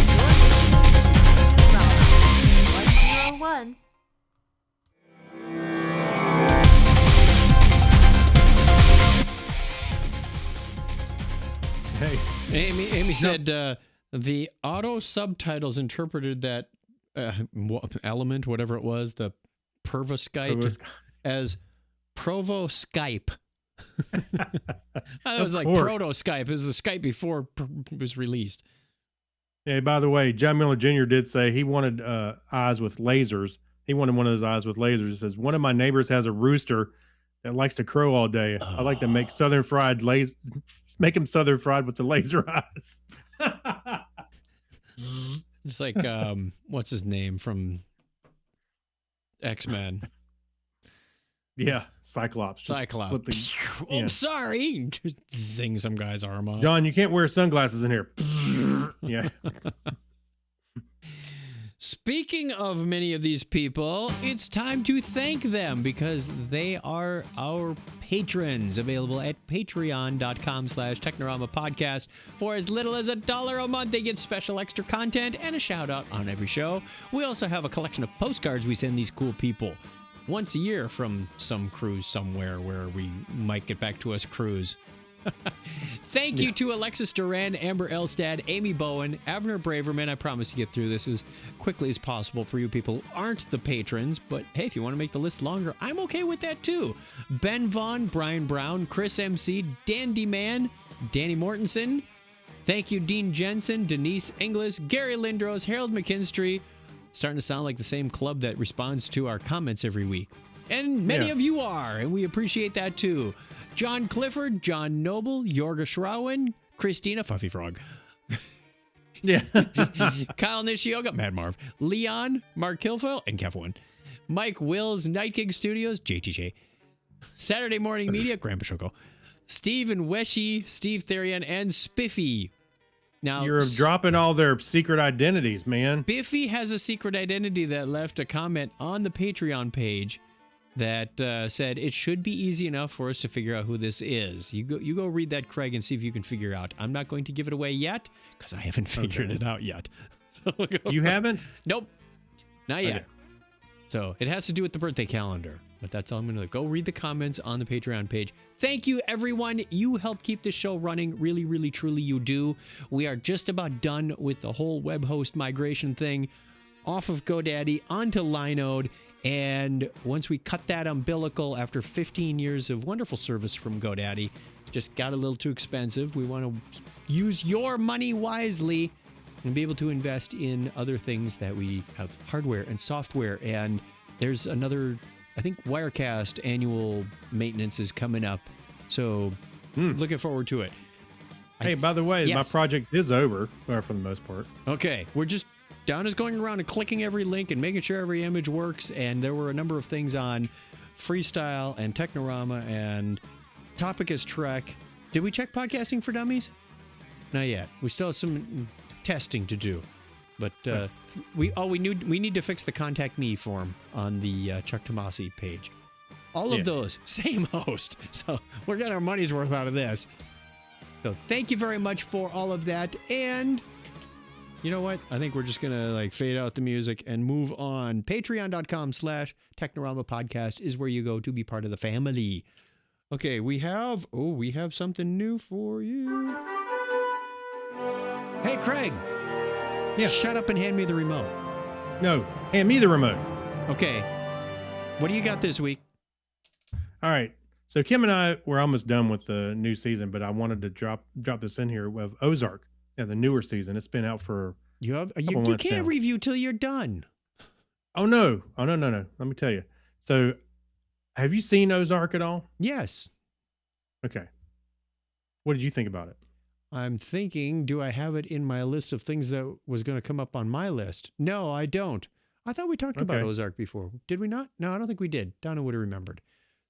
You're listening to 101. Hey, Amy said the auto subtitles interpreted that element, whatever it was, the pervoskype, as Provo Skype. It was like course. proto Skype. It was the Skype before it was released. hey, by the way, John Miller Jr. did say he wanted eyes with lasers. He wanted one of those eyes with lasers. He says, one of my neighbors has a rooster that likes to crow all day. I like to make Southern fried make him Southern fried with the laser eyes. It's like what's his name from X-Men? Yeah, Cyclops. Just Cyclops. flip the- I'm yeah. sorry. Just zing some guy's arm off. John, you can't wear sunglasses in here. Yeah. Speaking of many of these people, it's time to thank them because they are our patrons, available at patreon.com/Technorama Podcast. For as little as $1 a month, they get special extra content and a shout out on every show. We also have a collection of postcards we send these cool people once a year from some cruise somewhere where we might get back to us cruise. Thank you to Alexis Duran, Amber Elstad, Amy Bowen, Avner Braverman. I promise to get through this as quickly as possible for you people who aren't the patrons. But hey, if you want to make the list longer, I'm okay with that too. Ben Vaughn, Brian Brown, Chris MC, Dandy Man, Danny Mortensen. Thank you, Dean Jensen, Denise Inglis, Gary Lindros, Harold McKinstry. Starting to sound like the same club that responds to our comments every week. And many of you are, and we appreciate that too. John Clifford, John Noble, Jorga Schrauen, Christina, Fuffy Frog, Yeah. Kyle Nishioka, Mad Marv, Leon, Mark Kilfoyle, and Kev1, Mike Wills, Night King Studios, JTJ, Saturday Morning Media, Grandpa Shoko, Stephen Weshy, Steve Therian, and Spiffy. Now, You're dropping all their secret identities, man. Biffy has a secret identity that left a comment on the Patreon page that said it should be easy enough for us to figure out who this is. You go read that, Craig, and see if you can figure out. I'm not going to give it away yet because I haven't figured it out yet. So You haven't? Nope, not yet. Okay. So it has to do with the birthday calendar. But that's all I'm going to do. Go read the comments on the Patreon page. Thank you, everyone. You help keep this show running. Really, really, truly, you do. We are just about done with the whole web host migration thing off of GoDaddy onto Linode. And once we cut that umbilical after 15 years of wonderful service from GoDaddy, just got a little too expensive. We want to use your money wisely and be able to invest in other things that we have hardware and software. And there's another, I think, Wirecast annual maintenance is coming up. So looking forward to it. Hey, by the way, my Yes. project is over, or for the most part. Okay, we're just Don is going around and clicking every link and making sure every image works. And there were a number of things on Freestyle and Technorama, and topic is Trek. Did we check Podcasting for Dummies? Not yet. We still have some testing to do. But we need to fix the contact me form on the Chuck Tomasi page. All of those, same host. So we're getting our money's worth out of this. So thank you very much for all of that. And you know what? I think we're just going to fade out the music and move on. Patreon.com/Technorama Podcast is where you go to be part of the family. Okay, we have something new for you. Hey, Craig. Yeah. Shut up and hand me the remote. No, hand me the remote. Okay. What do you got this week? All right. So Kim and I we're almost done with the new season, but I wanted to drop this in here with Ozark. Yeah, the newer season. It's been out for You couple months can't now. review till you're done. oh no. Oh no. Let me tell you. So have you seen Ozark at all? Yes. Okay. What did you think about it? I'm thinking, do I have it in my list of things that was going to come up on my list? No, I don't. I thought we talked about Okay. Ozark before. Did we not? No, I don't think we did. Donna would have remembered.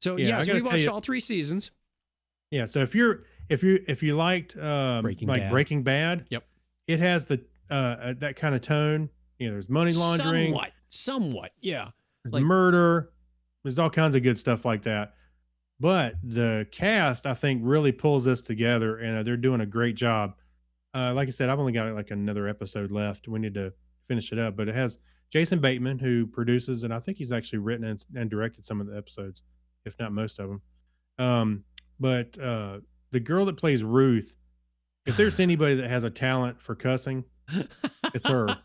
So Yeah, I yes, gotta we tell watched you- all 3 seasons. Yeah, so if you liked Breaking like Bad. Breaking Bad, Yep. it has the that kind of tone. You know, there's money laundering, Somewhat, yeah. there's like- murder, there's all kinds of good stuff like that. But the cast, I think, really pulls this together, and they're doing a great job. Like I said, I've only got like another episode left. We need to finish it up, but it has Jason Bateman who produces, and I think he's actually written and directed some of the episodes, if not most of them. But the girl that plays Ruth, if there's anybody that has a talent for cussing It's her.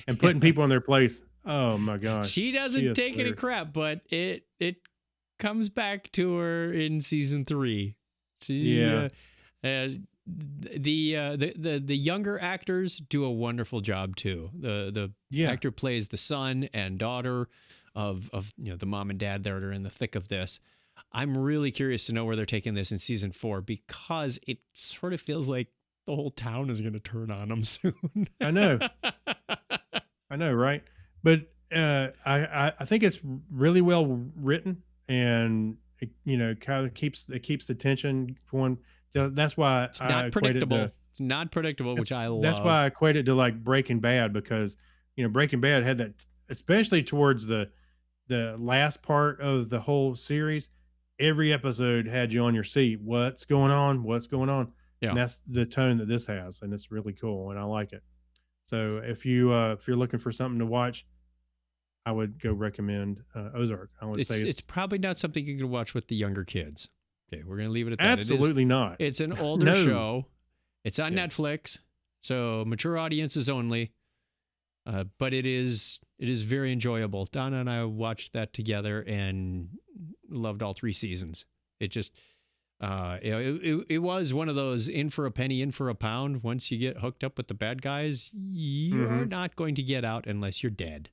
and putting people in their place. Oh my gosh. She doesn't is take any weird. crap, but it comes back to her in season 3. She, Yeah. the younger actors do a wonderful job too. The Yeah. actor plays the son and daughter of the mom and dad that are in the thick of this. I'm really curious to know where they're taking this in season 4 because it sort of feels like the whole town is going to turn on them soon. I know. I know, right? But I think it's really well written, and it kind of keeps the tension going. That's why It's I not equate it predictable. to- It's not predictable, which I love. That's why I equate it to like Breaking Bad, because Breaking Bad had that, especially towards the last part of the whole series. Every episode had you on your seat. What's going on? What's going on? Yeah. And that's the tone that this has, and it's really cool, and I like it. So if you're looking for something to watch, I would go recommend Ozark. I would say It's probably not something you can watch with the younger kids. Okay, we're gonna leave it at that. absolutely not. It's an older No. show. It's on Yeah. Netflix, so mature audiences only. But it is very enjoyable. Donna and I watched that together and loved all 3 seasons. It just it was one of those in for a penny, in for a pound. Once you get hooked up with the bad guys, you're not going to get out unless you're dead.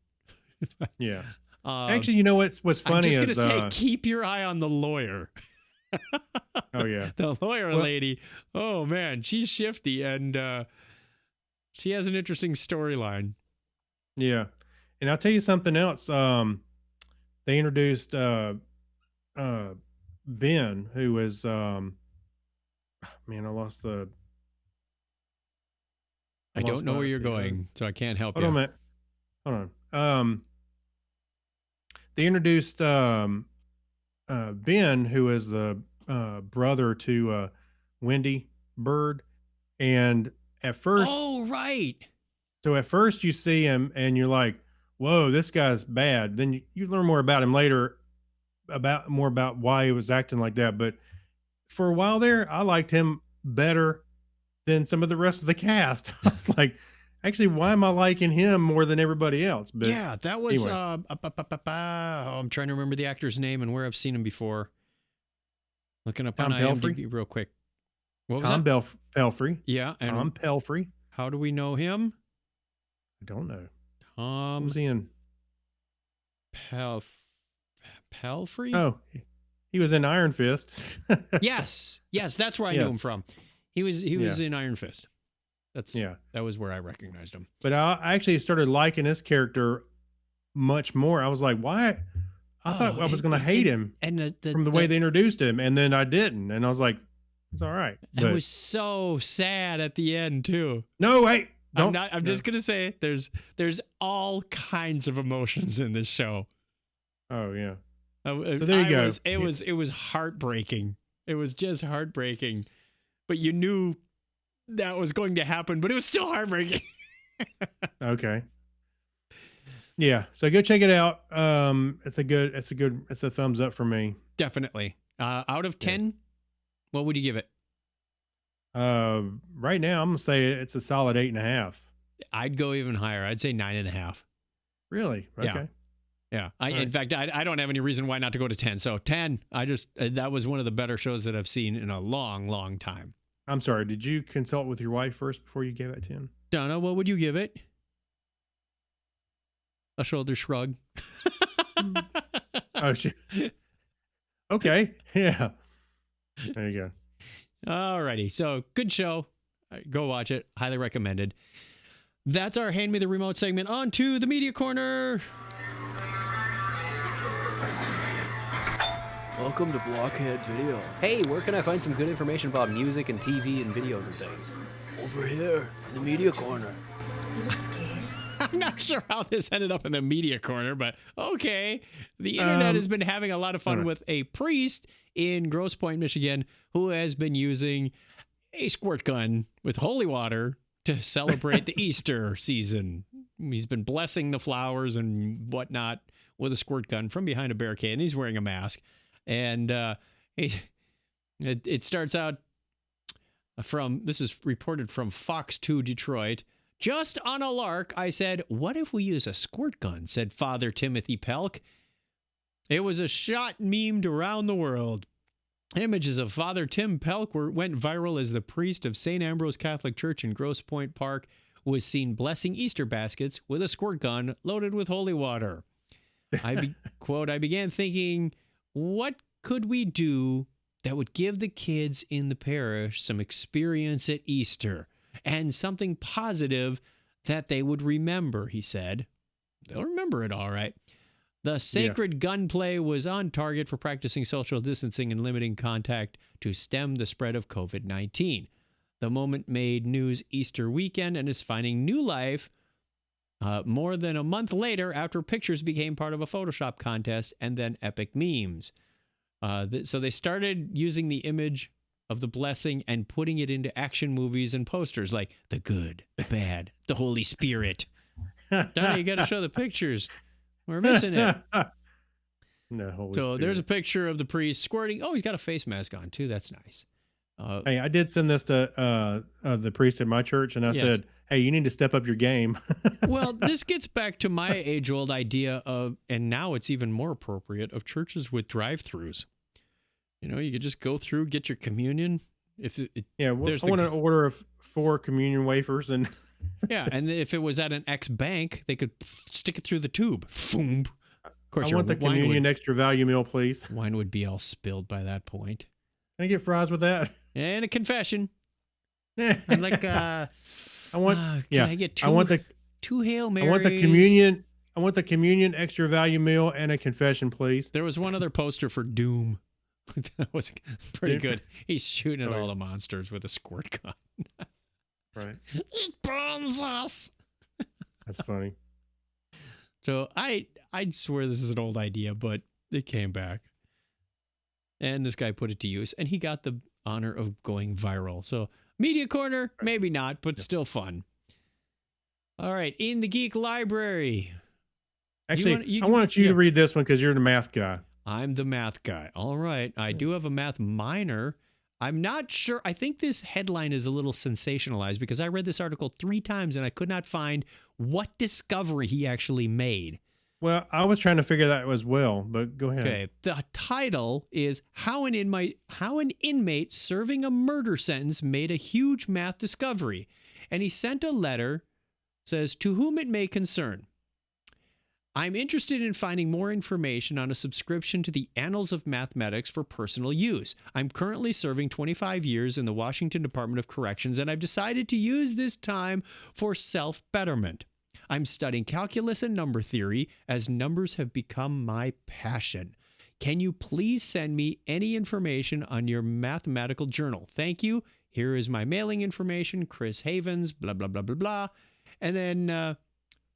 Yeah. Um, Actually, you know what's I'm funny just is gonna say, keep your eye on the lawyer. oh yeah. The lawyer Well- lady. Oh man, she's shifty and she has an interesting storyline. Yeah. And I'll tell you something else. They introduced Ben, who is man, I lost the I lost don't know my- where you're let's see, going, so I can't help Hold on a you. minute. Hold on. They introduced Ben, who is the brother to Wendy Bird, and at first, Oh right. so at first you see him and you're like, "Whoa, this guy's bad." Then you learn more about him later, about why he was acting like that. But for a while there, I liked him better than some of the rest of the cast. I was like, actually, why am I liking him more than everybody else? But Yeah, that was anyway. I'm trying to remember the actor's name and where I've seen him before. Looking up Tom on Pelphrey? IMDb real quick. What was Tom that? Pelphrey. Yeah, and Tom Pelphrey. how do we know him? I don't know. What Tom was he in? Pelphrey? Oh, he was in Iron Fist. Yes, that's where I knew Yes. him from. He was in Iron Fist. Yeah. That was where I recognized him. But I actually started liking his character much more. I was like, why? I thought I was going to hate him And from the way they introduced him, and then I didn't. And I was like, it's all right. it But was so sad at the end too. no, wait. I'm Don't. just gonna say there's all kinds of emotions in this show. Oh, yeah. So there you go. It was heartbreaking. It was just heartbreaking. But you knew that was going to happen, but it was still heartbreaking. Okay. Yeah. So go check it out. It's a thumbs up for me. Definitely. Out of 10, what would you give it? Right now I'm going to say it's a solid 8.5. I'd go even higher. I'd say 9.5. Really? Yeah. Okay. Yeah. All In right. fact, I don't have any reason why not to go to 10. So 10, that was one of the better shows that I've seen in a long, long time. I'm sorry. Did you consult with your wife first before you gave it 10? Donna, what would you give it? A shoulder shrug. Oh, okay. Yeah. There you go. Alrighty. So good show. Go watch it. Highly recommended. That's our Hand Me the Remote segment. On to the Media Corner. Welcome to Blockhead Video. Hey, where can I find some good information about music and TV and videos and things? Over here, in the media corner. I'm not sure how this ended up in the Media Corner, but okay. The internet has been having a lot of fun with a priest in Grosse Pointe, Michigan, who has been using a squirt gun with holy water to celebrate the Easter season. He's been blessing the flowers and whatnot with a squirt gun from behind a barricade, and he's wearing a mask. And it starts out from, this is reported from Fox 2 Detroit. Just on a lark, I said, what if we use a squirt gun, said Father Timothy Pelk. It was a shot memed around the world. Images of Father Tim Pelk went viral as the priest of St. Ambrose Catholic Church in Grosse Pointe Park was seen blessing Easter baskets with a squirt gun loaded with holy water. Quote, I began thinking, what could we do that would give the kids in the parish some experience at Easter and something positive that they would remember, he said. They'll remember it all right. The sacred gunplay was on target for practicing social distancing and limiting contact to stem the spread of COVID-19. The moment made news Easter weekend and is finding new life more than a month later after pictures became part of a Photoshop contest and then epic memes. So they started using the image of the blessing and putting it into action movies and posters like the good, the bad, the Holy Spirit. Donnie, you got to show the pictures. We're missing it. No, Holy So Spirit. there's a picture of the priest squirting. Oh, he's got a face mask on too. That's nice. Hey, I did send this to the priest at my church, and I said, hey, you need to step up your game. Well, this gets back to my age-old idea of, and now it's even more appropriate, of churches with drive-thrus. You know, you could just go through, get your communion. I want to order 4 communion wafers and yeah, and if it was at an ex bank, they could stick it through the tube. Boom. Of course, I want the communion extra value meal, please. Wine would be all spilled by that point. Can I get fries with that? And a confession. I'd like. I want. Can I get two? I want the 2 Hail Marys. I want the communion. I want the communion extra value meal and a confession, please. There was one other poster for Doom. That was pretty good. He's shooting at all the monsters with a squirt gun. Right. It burns us. That's funny. So I swear this is an old idea, but it came back. And this guy put it to use, and he got the honor of going viral. So Media Corner, maybe not, but still fun. All right, in the Geek Library. Actually, I want you to read this one because you're the math guy. I'm the math guy. All right. I do have a math minor. I'm not sure. I think this headline is a little sensationalized because I read this article 3 times and I could not find what discovery he actually made. Well, I was trying to figure that as well, but go ahead. Okay. The title is How an Inmate Serving a Murder Sentence Made a Huge Math Discovery. And he sent a letter, says, to whom it may concern. I'm interested in finding more information on a subscription to the Annals of Mathematics for personal use. I'm currently serving 25 years in the Washington Department of Corrections, and I've decided to use this time for self-betterment. I'm studying calculus and number theory as numbers have become my passion. Can you please send me any information on your mathematical journal? Thank you. Here is my mailing information, Chris Havens, blah, blah, blah, blah, blah. And then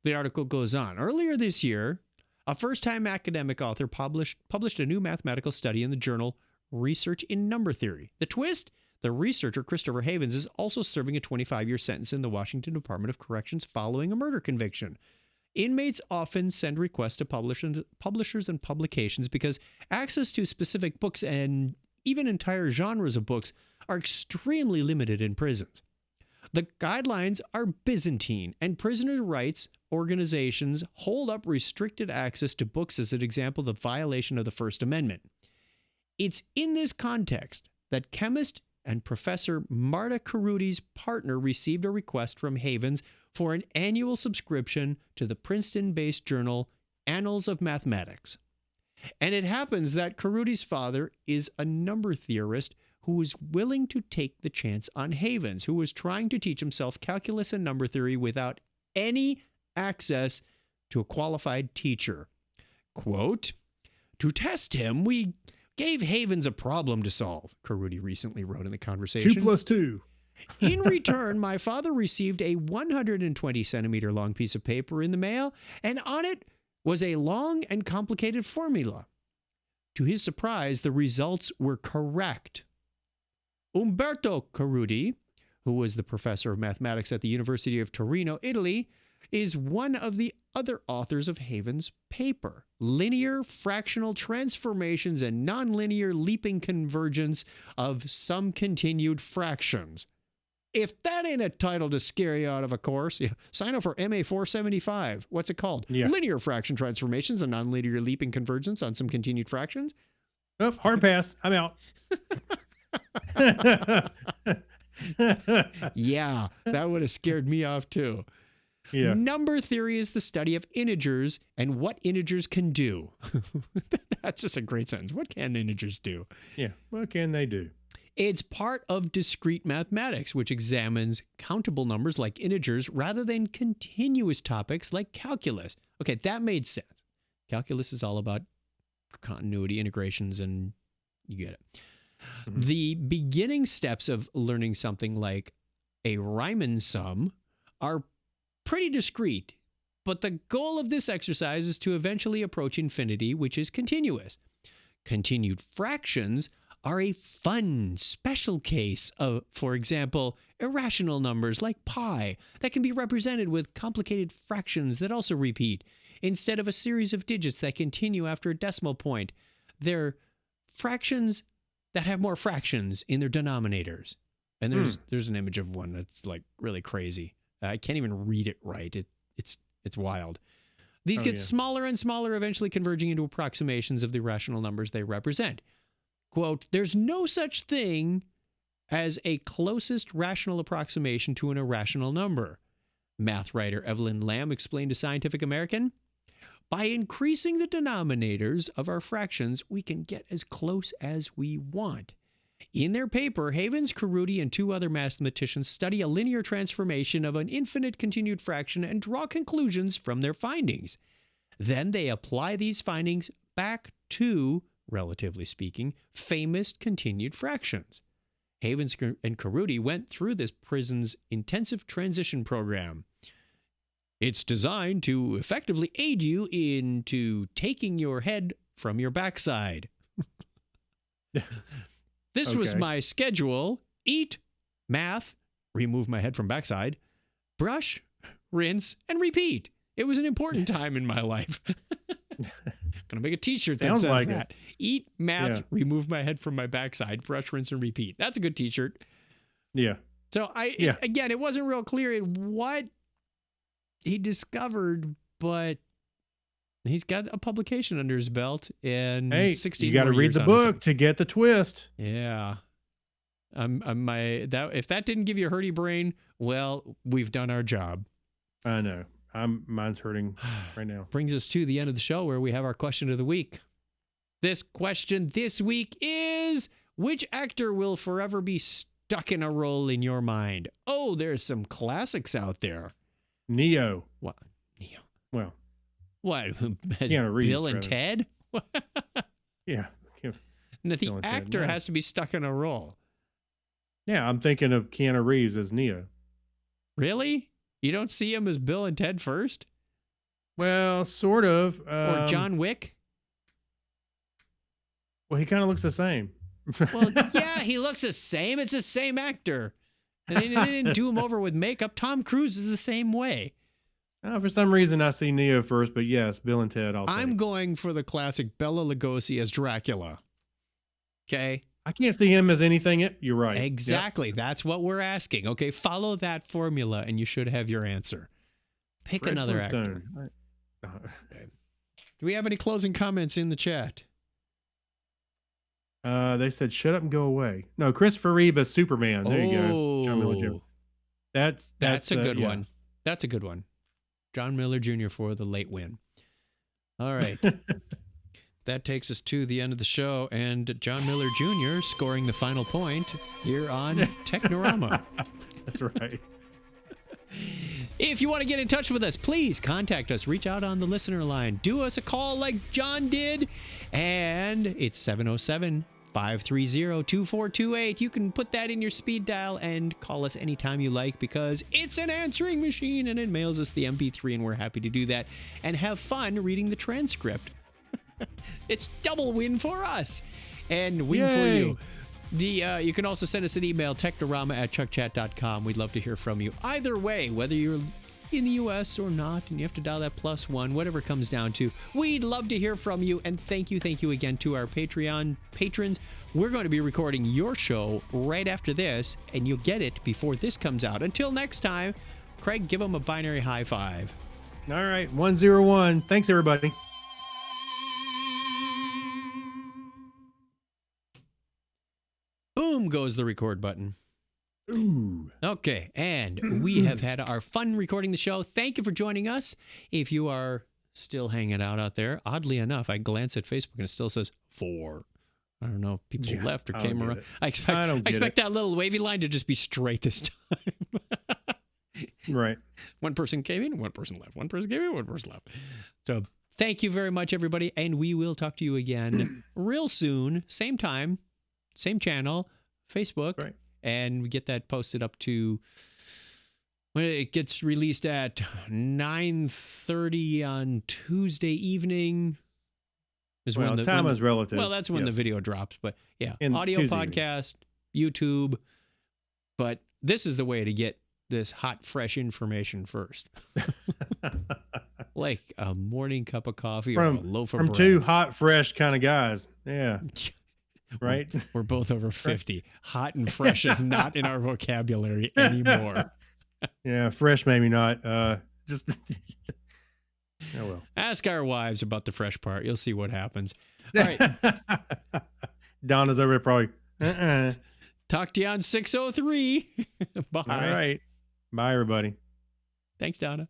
the article goes on. Earlier this year, a first-time academic author published a new mathematical study in the journal Research in Number Theory. The twist? The researcher, Christopher Havens, is also serving a 25-year sentence in the Washington Department of Corrections following a murder conviction. Inmates often send requests to publishers and publications because access to specific books and even entire genres of books are extremely limited in prisons. The guidelines are Byzantine, and prisoner rights organizations hold up restricted access to books as an example of violation of the First Amendment. It's in this context that chemist and Professor Marta Caruti's partner received a request from Havens for an annual subscription to the Princeton-based journal Annals of Mathematics. And it happens that Caruti's father is a number theorist who was willing to take the chance on Havens, who was trying to teach himself calculus and number theory without any access to a qualified teacher. Quote, "To test him, we gave Havens a problem to solve," Caruti recently wrote in the conversation. 2 + 2. In return, my father received a 120 centimeter long piece of paper in the mail, and on it was a long and complicated formula. To his surprise, the results were correct. Umberto Caruti, who was the professor of mathematics at the University of Torino, Italy, is one of the other authors of Havens' paper, Linear Fractional Transformations and Nonlinear Leaping Convergence of Some Continued Fractions. If that ain't a title to scare you out of a course, sign up for MA 475. What's it called? Yeah. Linear Fraction Transformations and Nonlinear Leaping Convergence on Some Continued Fractions. Oh, hard pass. I'm out. Yeah, that would have scared me off too. Yeah. Number theory is the study of integers and what integers can do. That's just a great sentence. What can integers do? Yeah. What can they do? It's part of discrete mathematics, which examines countable numbers like integers rather than continuous topics like calculus. Okay, that made sense. Calculus is all about continuity, integrations, and you get it. Mhm. The beginning steps of learning something like a Riemann sum are pretty discrete, but the goal of this exercise is to eventually approach infinity, which is continuous. Continued fractions are a fun, special case of, for example, irrational numbers like pi that can be represented with complicated fractions that also repeat. Instead of a series of digits that continue after a decimal point, they're fractions that have more fractions in their denominators. And there's an image of one that's like really crazy. I can't even read it right. It's wild. These get smaller and smaller, eventually converging into approximations of the rational numbers they represent. Quote, "There's no such thing as a closest rational approximation to an irrational number," math writer Evelyn Lamb explained to Scientific American. "By increasing the denominators of our fractions, we can get as close as we want." In their paper, Havens, Caruti, and two other mathematicians study a linear transformation of an infinite continued fraction and draw conclusions from their findings. Then they apply these findings back to, relatively speaking, famous continued fractions. Havens and Caruti went through this prison's intensive transition program. It's designed to effectively aid you into taking your head from your backside. This was Okay. my schedule. Eat, math, remove my head from backside, brush, rinse, and repeat. It was an important time in my life. Gonna make a t-shirt that Sounds says like it. that. Eat, math, Yeah. remove my head from my backside, brush, rinse, and repeat. That's a good t-shirt. Yeah. So Yeah. again, it wasn't real clear what he discovered, but he's got a publication under his belt, and Hey, 16 you got to more read years the on his book hands. to get the twist. Yeah. If that didn't give you a hurdy brain, well, we've done our job. I know. Mine's hurting right now. Brings us to the end of the show where we have our question of the week. This question this week is, which actor will forever be stuck in a role in your mind? Oh, there's some classics out there. Neo. What? Neo. Well, What? Has Keanu Reeves, Bill and rather. Ted? yeah. No, the Bill and Ted, actor no. has to be stuck in a role. Yeah, I'm thinking of Keanu Reeves as Neo. Really? You don't see him as Bill and Ted first? Well, sort of. Or John Wick? Well, he kind of looks the same. Well, yeah, he looks the same. It's the same actor. And they didn't do him over with makeup. Tom Cruise is the same way. For some reason, I see Neo first, but yes, Bill and Ted. I'm going for the classic Bela Lugosi as Dracula. Okay? I can't see him as anything. You're right. Yep. Exactly. That's what we're asking. Okay, follow that formula and you should have your answer. Pick Fred another actor. Flintstone. Do we have any closing comments in the chat? They said, "Shut up and go away." No, Christopher Reeve as Superman. There you go. John Miller Jr. Oh, That's a good yeah. one. That's a good one. John Miller Jr. for the late win. All right. That takes us to the end of the show, and John Miller Jr. scoring the final point here on Technorama. That's right. If you want to get in touch with us, please contact us. Reach out on the listener line. Do us a call like John did. And it's 707-530-2428. You can put that in your speed dial and call us anytime you like because it's an answering machine and it mails us the MP3 and we're happy to do that and have fun reading the transcript. It's double win for us and win for you. You can also send us an email, technorama@chuckchat.com. We'd love to hear from you. Either way, whether you're in the U.S. or not, and you have to dial that +1, whatever it comes down to, we'd love to hear from you. And thank you again to our Patreon patrons. We're going to be recording your show right after this, and you'll get it before this comes out. Until next time, Craig, give them a binary high five. All right, 101. Thanks, everybody. Boom goes the record button. Ooh. Okay, and we have had our fun recording the show. Thank you for joining us. If you are still hanging out there, oddly enough, I glance at Facebook and it still says 4. I don't know if people left or came around. I expect that little wavy line to just be straight this time. Right. One person came in, one person left. One person came in, one person left. So thank you very much, everybody, and we will talk to you again real soon. Same time, same channel, Facebook. Right. And we get that posted up to when it gets released at 9:30 on Tuesday evening. Well, time is relative. Well, that's when the video drops. But yeah, In audio Tuesday podcast, YouTube. But this is the way to get this hot, fresh information first. Like a morning cup of coffee or a loaf of bread. From two hot, fresh kind of guys. Yeah. Right? We're both over 50. Hot and fresh is not in our vocabulary anymore. Yeah, fresh maybe not. Just oh well. Ask our wives about the fresh part. You'll see what happens. All right. Donna's over there probably. Talk to you on 603. Bye. All right. Bye, everybody. Thanks, Donna.